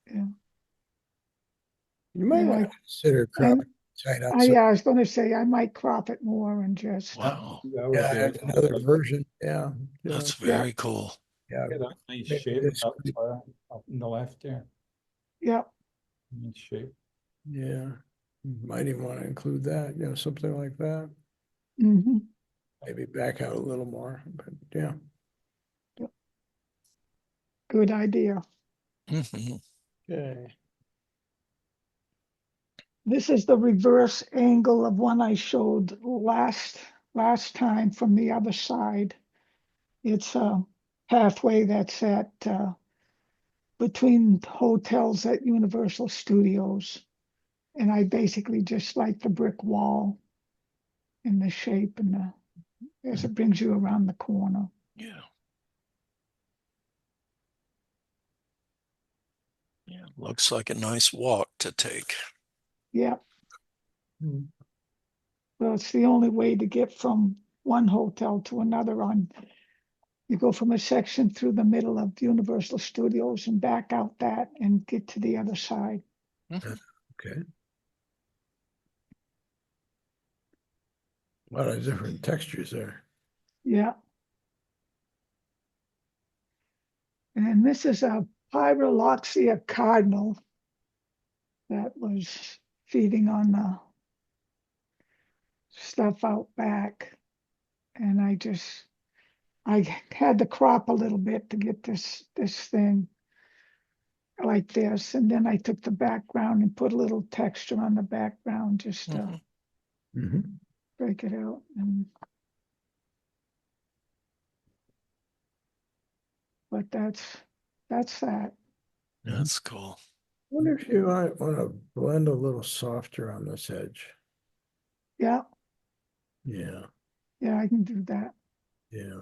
yeah. You might Yeah, want to consider I'm- cropping tight I, outside. yeah, I was going to say I might crop it more and just, Wow, that would Yeah, be there's it. another version. Yeah. that's Yeah. very cool. Yeah. Get that nice Maybe shape this up, could- up in the left there. yeah, Nice shape. Yeah. Might even want to include that, something like that. hmm Maybe back out a little more, but yeah. good idea. Mhm. Okay. This is the reverse angle of one I showed last time from the other side. It's a pathway that's at between hotels at Universal Studios. And I basically just like the brick wall and the shape and as it brings you around the corner. Yeah. Yeah, looks like a nice walk to take. Yeah. Hmm. Well, it's the only way to get from one hotel to another you go from a section through the middle of Universal Studios and back out that and get to the other side. Mhm. Okay. A lot of different textures there. Yeah. And this is a Pyroloxia cardinal that was feeding on the stuff out back. And I had to crop a little bit to get this thing like this. And then I took the background and put a little texture on the background just to Mhm. Mhm. break it out. But that's that. That's cool. Wonder if you might want to blend a little softer on this edge. Yeah, Yeah, yeah, I can do that. yeah.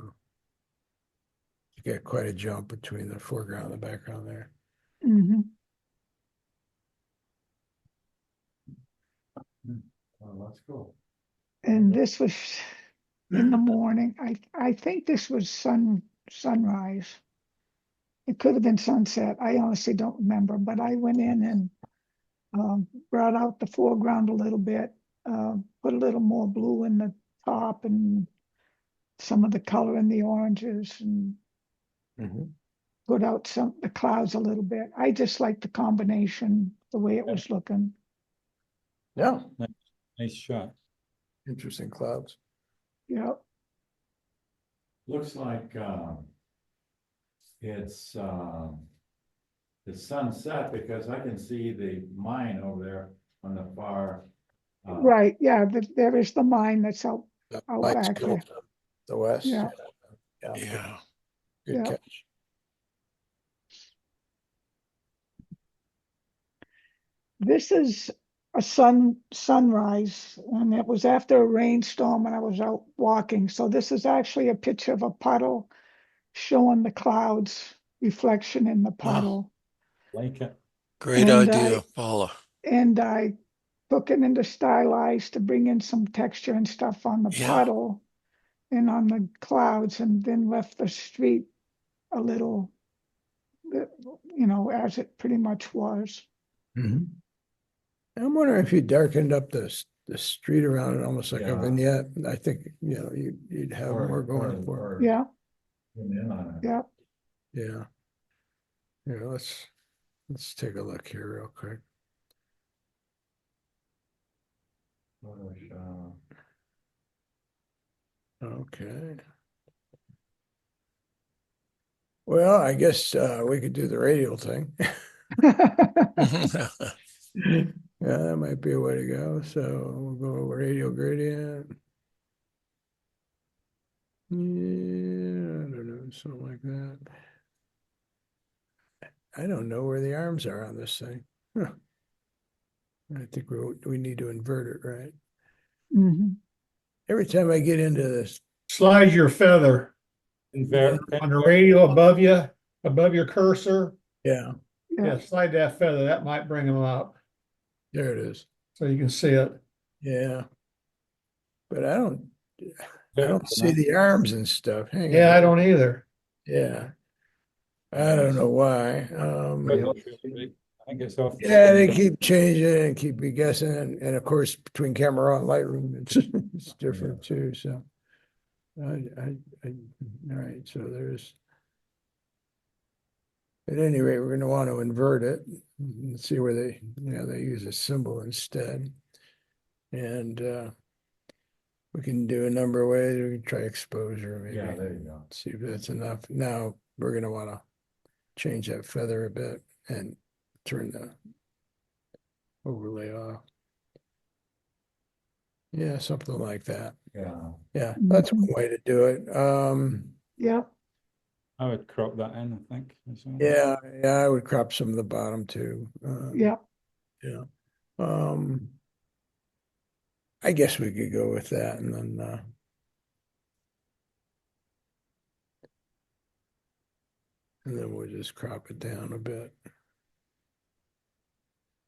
You get quite a jump between the foreground and the background there. hmm Oh, that's cool. And this was in the morning. I think this was sunrise. It could have been sunset. I honestly don't remember, but I went in and brought out the foreground a little bit, put a little more blue in the top and some of the color in the oranges and Mhm. put out the clouds a little bit. I just like the combination, the way it was looking. Yeah, Nice shot. interesting clouds. Yeah, Looks like it's sunset because I can see the mine over there on the far. right. Yeah, there is the mine that's out The out lights back go there. to the west. Yeah. Yeah, Yeah. good Yeah. catch. This is a sunrise, and it was after a rainstorm, and I was out walking. So this is actually a picture of a puddle showing the clouds reflection in the Wow. puddle. Like it. Great And idea, Paula. I took it into stylized to bring in some texture and stuff on the Yeah. puddle and on the clouds, and then left the street a little, as it pretty much was. Mhm. I'm wondering if you darkened up the the street around it, almost like a Yeah. vignette. I think, you'd have more going for it. Yeah, Zoom in on it. yeah. Yeah. Yeah, let's take a look here real quick. Photoshop. Okay. Well, I guess we could do the radial thing. Yeah, that might be a way to go. So we'll go radial gradient. Yeah, I don't know, something like that. I don't know where the arms are on this thing. Huh. I think we need to invert it, right? Mhm. Every time I get into this, Slide your feather Invert, on the radio above you, above your cursor. yeah, Yeah, Yeah, slide that feather. That might bring them up there it is. so you can see it. Yeah. But I don't invert see the arms and stuff. Hang Yeah, on. I don't either. Yeah. I don't know why. I think it's off. Yeah, they keep changing and keep me guessing. And of course, between camera and Lightroom, it's different too. So all right. So there's, at any rate, we're going to want to invert it and see where they use a symbol instead. And we can do a number of ways. We can try exposure, maybe. Yeah, there you go. See if that's enough. Now we're going to want to change that feather a bit and turn the overlay off. Yeah, something like that. Yeah. Yeah, that's one way to do it. yeah, I would crop that in, I think. As well. Yeah, I would crop some of the bottom too. yeah. Yeah. I guess we could go with that and then we'll just crop it down a bit.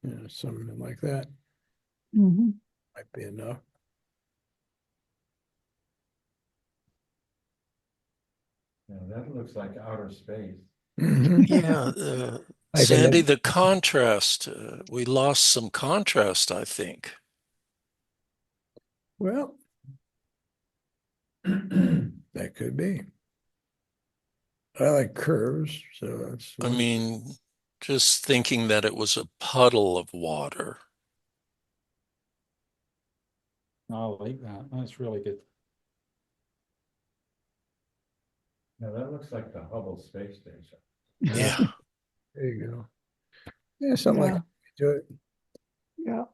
Yeah, something like that Hmm. might be enough. Yeah, that looks like outer space. Yeah, Like Sandy, an- the contrast, we lost some contrast, I think. Well, that could be. I like curves, so that's I mean, just thinking that it was a puddle of water. I like that. That's really good. Yeah, that looks like the Hubble Space Station. Yeah. there you go. Yeah, something like Yeah. that. Do it. Yeah,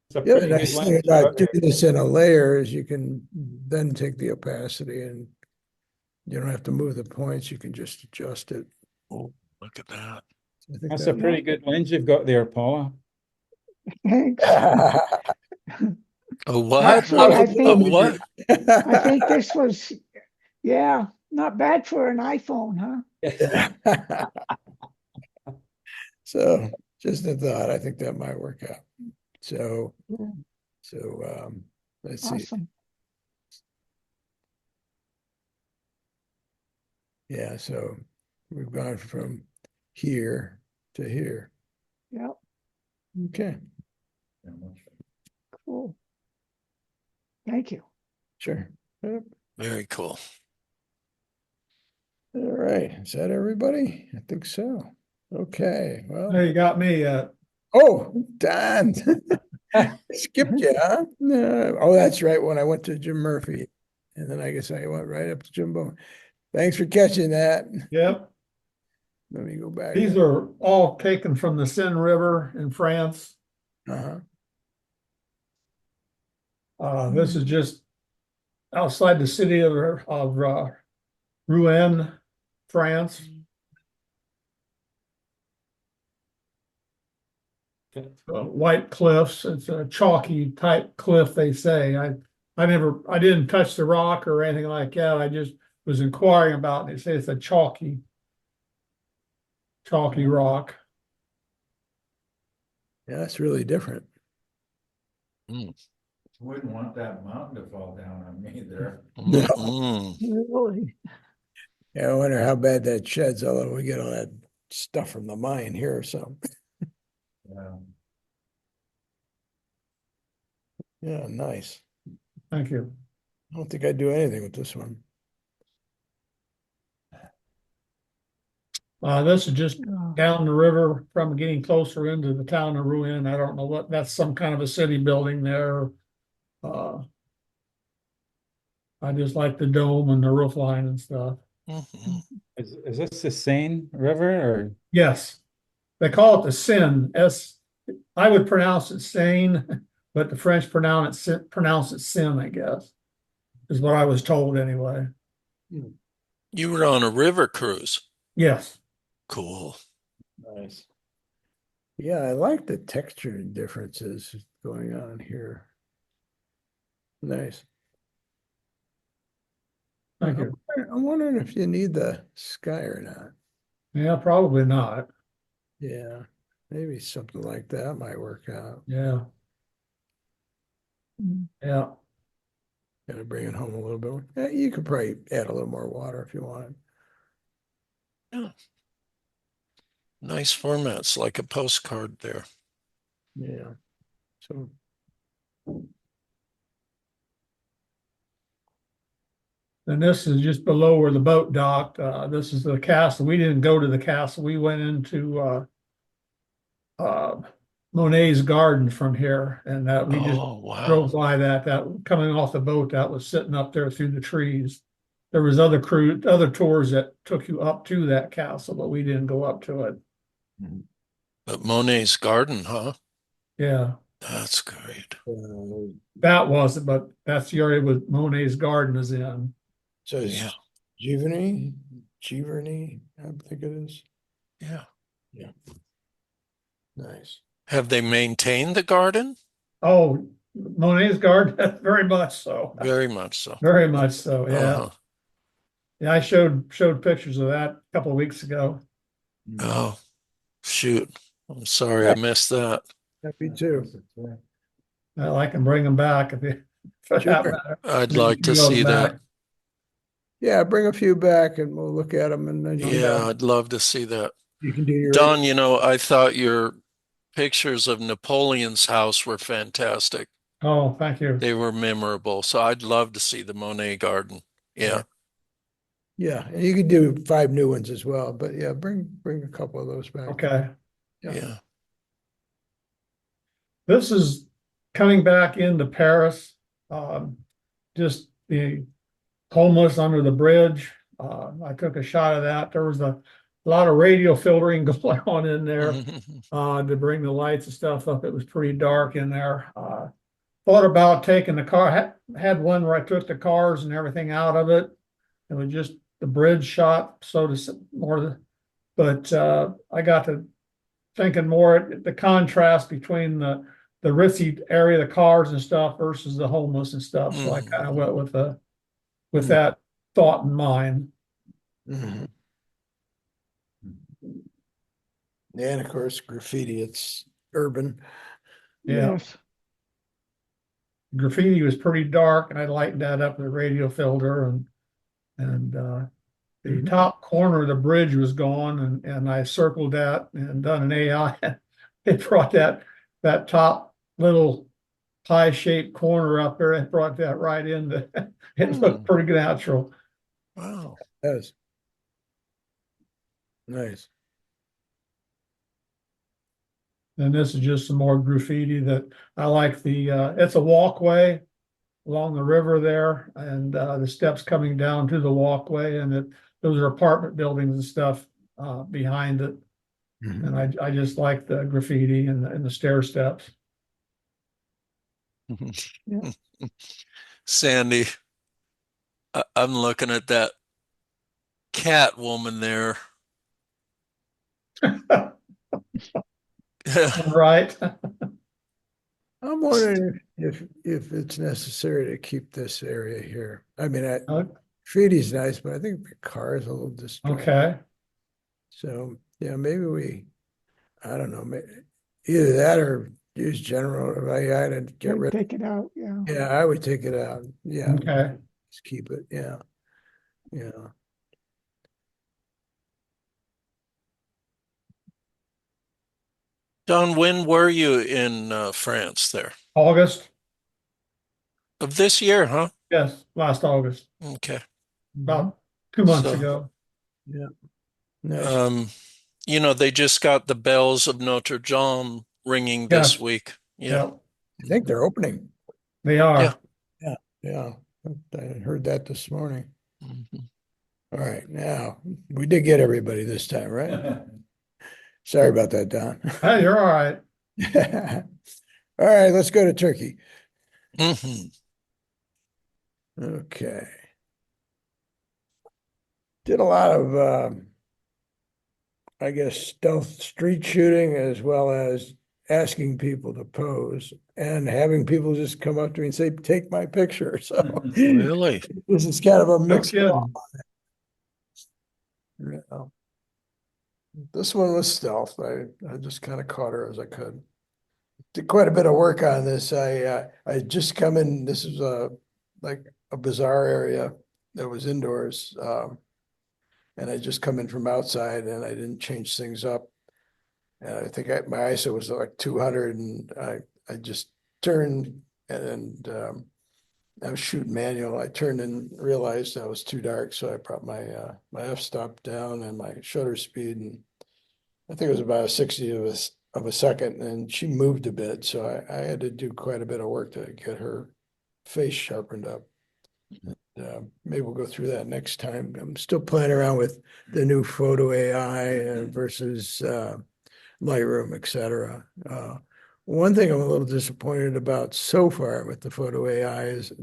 It's a The other pretty good nice thing lens you've about got there. doing this in a layer is you can then take the opacity and you don't have to move the points. You can just adjust it. Oh, look at that. I think That's a that- pretty good lens you've got there, Paula. thanks. A what? Actually, I A think- what? I think this was, yeah, not bad for an iPhone, huh? So just a thought, I think that might work out. So, let's see. Awesome. Yeah, so we've gone from here to here. Yeah, Okay, Yeah, much- cool. Thank you. sure. Yep. Very cool. All right, is that everybody? I think so. Okay, There well, you got me. oh, Don. Skipped you, huh? No. Oh, that's right, when I went to Jim Murphy. And then I guess I went right up to Jimbo. Thanks for catching that. Yep. Let me go back. These are all taken from the Seine River in France. Uh-huh. This is just outside the city of Rouen, France. Okay. White cliffs. It's a chalky type cliff, they say. I didn't touch the rock or anything like that. I just was inquiring about it. They say it's a chalky rock. Yeah, that's really different. Wouldn't want that mountain to fall down on me there. Mm. Really? Yeah, I wonder how bad that sheds, although we get all that stuff from the mine here, so. Yeah. Yeah, nice. Thank you. I don't think I'd do anything with this one. This is just Oh, down the river from getting closer into the town of Rouen. I don't know what, that's some kind of a city building there. Uh, I just like the dome and the roof line and stuff. Mhm. Is this the Seine River or? Yes, they call it the Seine. I would pronounce it Seine, but the French pronounce it Seine, I guess, is what I was told anyway. You were on a river cruise. Yes. Cool. Nice. Yeah, I like the texture differences going on here. Nice. Thank you. I'm wondering if you need the sky or not. Yeah, probably not. Yeah, maybe something like that might work out. Yeah, mm, yeah. Gotta bring it home a little bit. Yeah, you could probably add a little more water if you wanted. Yeah. Nice formats, like a postcard there. Yeah. So And this is just below where the boat docked. This is the castle. We didn't go to the castle. We went into uh, Monet's garden from here, and that we just Oh, wow. drove by that coming off the boat that was sitting up there through the trees. There was other tours that took you up to that castle, but we didn't go up to it. But Monet's garden, huh? Yeah, That's great. that wasn't, but that's the area with Monet's garden is in. so it's Yeah. Giverny, I think it is. Yeah. Yeah. Nice. Have they maintained the garden? Oh, Monet's garden, very much so. Very much so. Very much so, yeah. Uh-huh. Yeah, I showed pictures of that a couple of weeks ago. Oh, shoot. I'm sorry I missed that. Happy too. Well, I can bring them back if you, for that Sure. matter. I'd Bring like to those see that. back. Yeah, bring a few back and we'll look at them and then Yeah, I'd love to see that. you can do your. Don, I thought your pictures of Napoleon's house were fantastic. Oh, thank you. They were memorable. So I'd love to see the Monet garden. Yeah. Yeah, and you could do 5 new ones as well, but yeah, bring a couple of those back. Okay. Yeah. This is coming back into Paris. Just the homeless under the bridge. I took a shot of that. There was a lot of radio filtering going on in there to bring the lights and stuff up. It was pretty dark in there. Thought about taking the car, had one where I took the cars and everything out of it. It was just the bridge shot, so to more, but I got to thinking more the contrast between the ritzy area, the cars and stuff versus the homeless and stuff. So I kind of went with that thought in mind. Mhm. Yeah, and of course, graffiti, it's urban. Yeah. yes, Graffiti was pretty dark, and I lightened that up with a radio filter, and the top corner of the bridge was gone, and I circled that and done an AI. It brought that top little pie-shaped corner up there and brought that right into it looked pretty natural. Wow. Yes. Nice. And this is just some more graffiti that I like it's a walkway along the river there, and the steps coming down to the walkway, and those are apartment buildings and stuff behind it. Mhm. And I just like the graffiti and the stair steps. yeah. Sandy, I'm looking at that cat woman there. Right. I'm wondering if it's necessary to keep this area here. I mean, graffiti's nice, but I think the car is a little distracting. Okay. So, yeah, I don't know, either that or use general, I had to get rid. Take it out, yeah. Yeah, I would take it out. Yeah, Okay. just keep it. Yeah, yeah. Don, when were you in France there? August. of this year, huh? Yes, last August, Okay. about 2 months So, ago. Nice. You know, they just got the bells of Notre Dame ringing this Yes, week. Yeah. yeah, I think they're opening. they Yeah. are. Yeah, I heard that this morning. Mhm. All right, now, we did get everybody this time, right? Sorry about that, Don. Hey, you're all right. All right, let's go to Turkey. Mhm. Okay. Did a lot of, I guess, stealth street shooting as well as asking people to pose and having people just come up to me and say, take my picture. So Really? this is kind of a No mixed ball. kidding. Yeah. This one was stealth. I just kind of caught her as I could. Did quite a bit of work on this. I just come in. This is like a bizarre area that was indoors, and I just come in from outside, and I didn't change things up. And I think my ISO was like 200, and I just turned and I was shooting manual. I turned and realized I was too dark, so I brought my f-stop down and my shutter speed, and I think it was about a 60 of a second, and she moved a bit, so I had to do quite a bit of work to get her face sharpened up. Maybe we'll go through that next time. I'm still playing around with the new photo AI versus Lightroom, et cetera. One thing I'm a little disappointed about so far with the photo AI is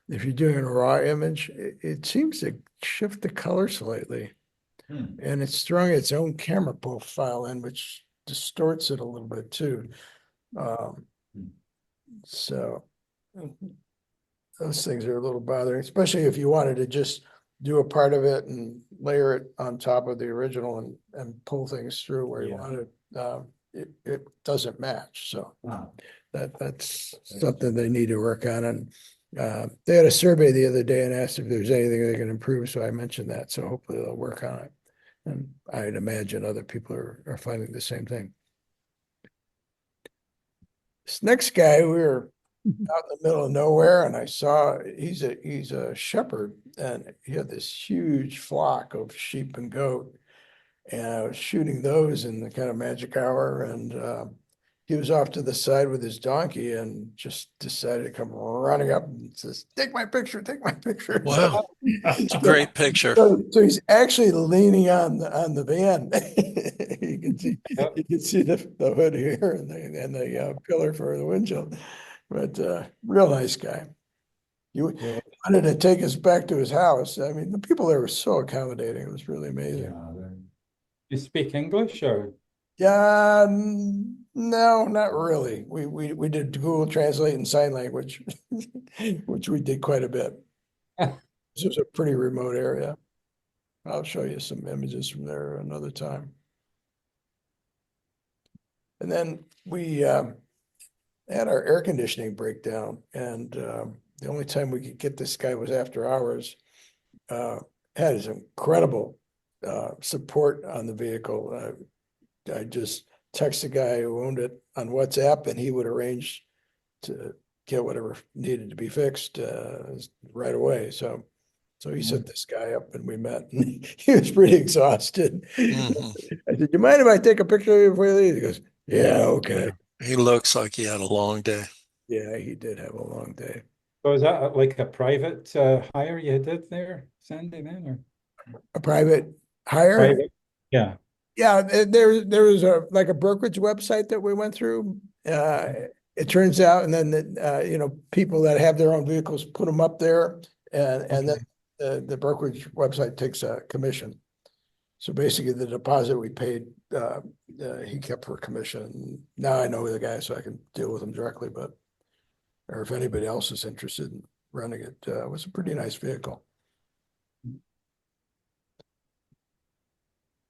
if you're doing a raw image, it seems to shift the color slightly. And it's throwing its own camera profile in, which distorts it a little bit too. So those things are a little bothering, especially if you wanted to just do a part of it and layer it on top of the original and pull things through where you Yeah. want it. It doesn't match. So Wow. that's something they need to work on. And they had a survey the other day and asked if there's anything they can improve. So I mentioned that. So hopefully they'll work on it. And I'd imagine other people are finding the same thing. This next guy, we were out in the middle of nowhere, and I saw he's a shepherd, and he had this huge flock of sheep and goat, and I was shooting those in the kind of magic hour, and he was off to the side with his donkey and just decided to come running up and says, "Take my picture, take my picture." Wow. It's a great picture. So he's actually leaning on the van. You can see the hood here and the pillar for the windshield. But real nice guy. You Yeah. wanted to take us back to his house. I mean, the people there were so accommodating. It was really amazing. Yeah, You speak English or? Yeah, no, not really. We did Google Translate and sign language, which we did quite a bit. This was a pretty remote area. I'll show you some images from there another time. And then we had our air conditioning breakdown, and the only time we could get this guy was after hours. Had his incredible support on the vehicle. I just text the guy who owned it on WhatsApp, and he would arrange to get whatever needed to be fixed right away. So he set this guy up, and we met. And he was pretty exhausted. Mhm. I said, "You mind if I take a picture of you before you leave?" He goes, "Yeah, okay." He looks like he had a long day. Yeah, he did have a long day. So is that like a private hire you did there, Sandy, then, or A private hire? private? Yeah. Yeah, there was like a brokerage website that we went through. It turns out, and then people that have their own vehicles put them up there, and then the brokerage website takes a commission. So basically, the deposit we paid, he kept for commission. Now I know the guy, so I can deal with him directly. Or if anybody else is interested in running it, it was a pretty nice vehicle.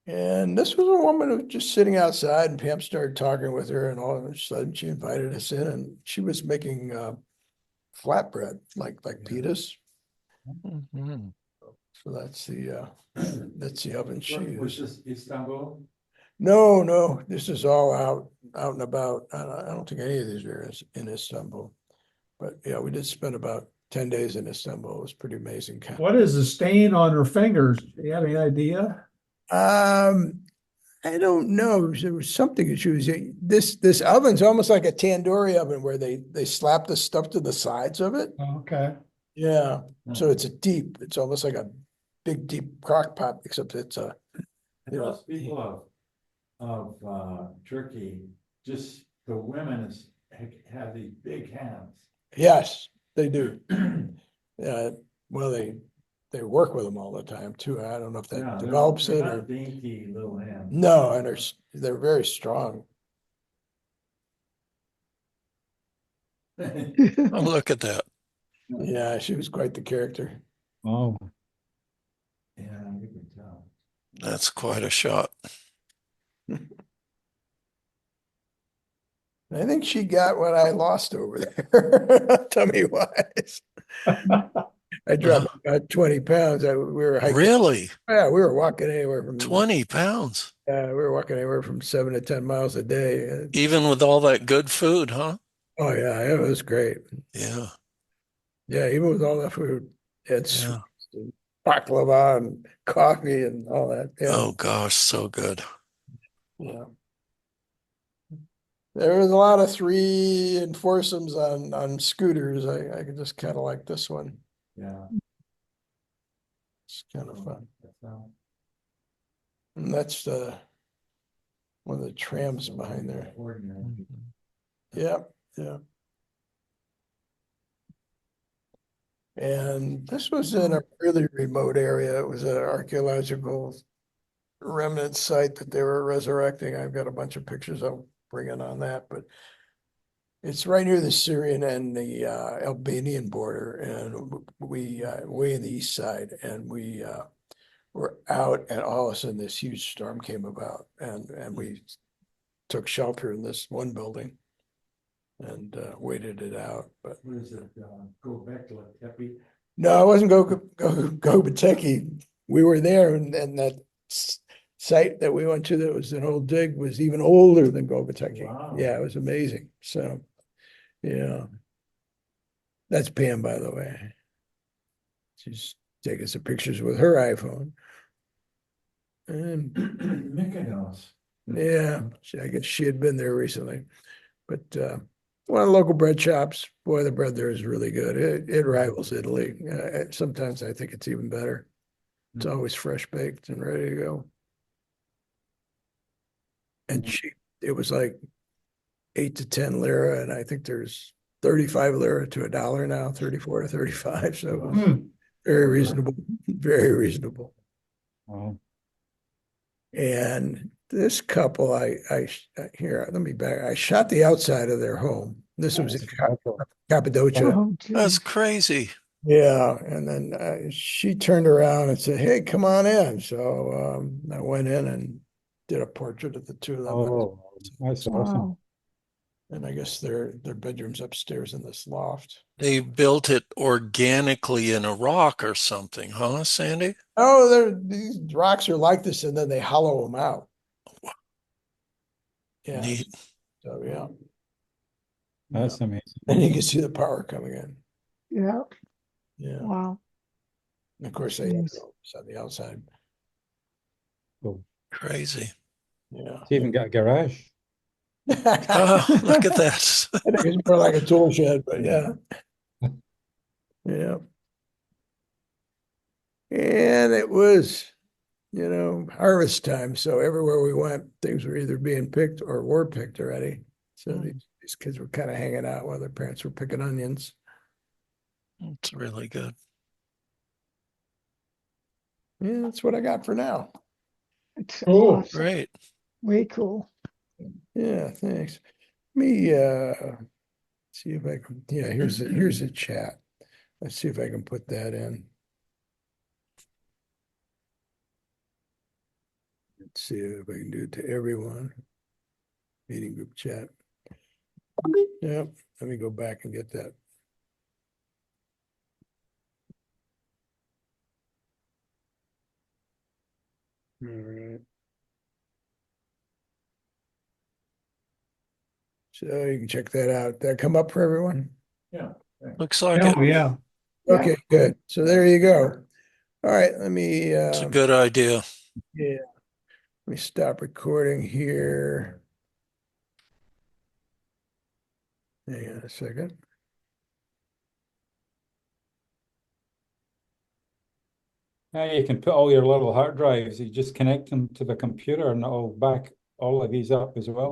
And this was a woman who was just sitting outside, and Pam started talking with her, and all of a sudden she invited us in, and she was making flatbread, like pitas. Mhm. So that's the oven she was used. this Istanbul? No, this is all out and about. I don't think any of these are in Istanbul, But yeah, we did spend about 10 days in Istanbul. It was pretty amazing. What is the stain on her fingers? Do you have any idea? I don't know. There was something that she was, this oven's almost like a tandoori oven where they slap the stuff to the sides of it. Okay. Yeah, so it's almost like a big, deep crock pot, except it's a, And those people of Turkey, just the women have these big hands. yes, they do. Well, they work with them all the time too. I don't know if Yeah, that they're develops they're it not or, dainty little hands. no, and they're very strong. Oh, look at that. Yeah, she was quite the character. Oh, Yeah, you can tell. That's quite a shot. I think she got what I lost over there, tummy wise. I dropped about 20 pounds. We were hiking. Really? Yeah, we were walking anywhere from 20 pounds. we were walking anywhere from 7 to 10 miles a day. Even with all that good food, huh? Oh yeah, it was great. Yeah. Yeah, even with all that food, it's Yeah. baklava and coffee and all that. Yeah, Oh gosh, so good. yeah. There was a lot of three and foursomes on scooters. I could just kind of like this one. Yeah. It's kind of fun. That's, And that's one of the trams behind there. ordinary. Yeah, yeah. And this was in a really remote area. It was an archaeological remnant site that they were resurrecting. I've got a bunch of pictures I'll bring in on that, but it's right near the Syrian and the Albanian border, and we way in the east side, and we were out, and all of a sudden this huge storm came about, and we took shelter in this one building and waited it out. But What is it? Go back to Tepe. no, it wasn't Gobeteki. We were there, and that site that we went to that was an old dig was even older than Gobeteki. Wow. Yeah, it was amazing. So, yeah, that's Pam, by the way. She's taking some pictures with her iPhone. And Mykonos. yeah, I guess she had been there recently. But one of the local bread shops, boy, the bread there is really good. It rivals Italy. Sometimes I think it's even better. It's always fresh baked and ready to go. And cheap. It was like 8 to 10 lira, and I think there's 35 lira to $1 now, 34 to 35. So very reasonable, very reasonable. wow. And this couple, here, let me back. I shot the outside of their home. This was in Cappadocia. Oh, That's geez. crazy. Yeah, and then she turned around and said, "Hey, come on in." So I went in and did a portrait of the two of them. Oh, that's awesome. Wow. And I guess their bedroom's upstairs in this loft. They built it organically in a rock or something, huh, Sandy? Oh, these rocks are like this, and then they hollow them out. Yeah. Neat. So yeah, That's amazing. and you can see the power coming in. Yeah. Yeah. Wow. And of course, they have Jeez. it on the outside. Cool. Crazy. Yeah. It's even got a garage. Oh, look at that. I think it's more like a tool shed, but yeah. Yeah. And it was, harvest time. So everywhere we went, things were either being picked or were picked already. So these kids were kind of hanging out while their parents were picking onions. It's really good. Yeah, that's what I got for now. It's Cool. awesome. Great. Way cool. Yeah, thanks. Let me see if I can, yeah, here's a chat. Let's see if I can put that in. Let's see if I can do it to everyone. Meeting group chat. Yeah, let me go back and get that. All right. So you can check that out. That come up for everyone? Yeah. Looks like it. Oh, yeah. Yeah. Okay, good. So there you go. All right, let me, It's a good idea. yeah, let me stop recording here. Hang on a second. Now you can put all your little hard drives, you just connect them to the computer and it'll back all of these up as well.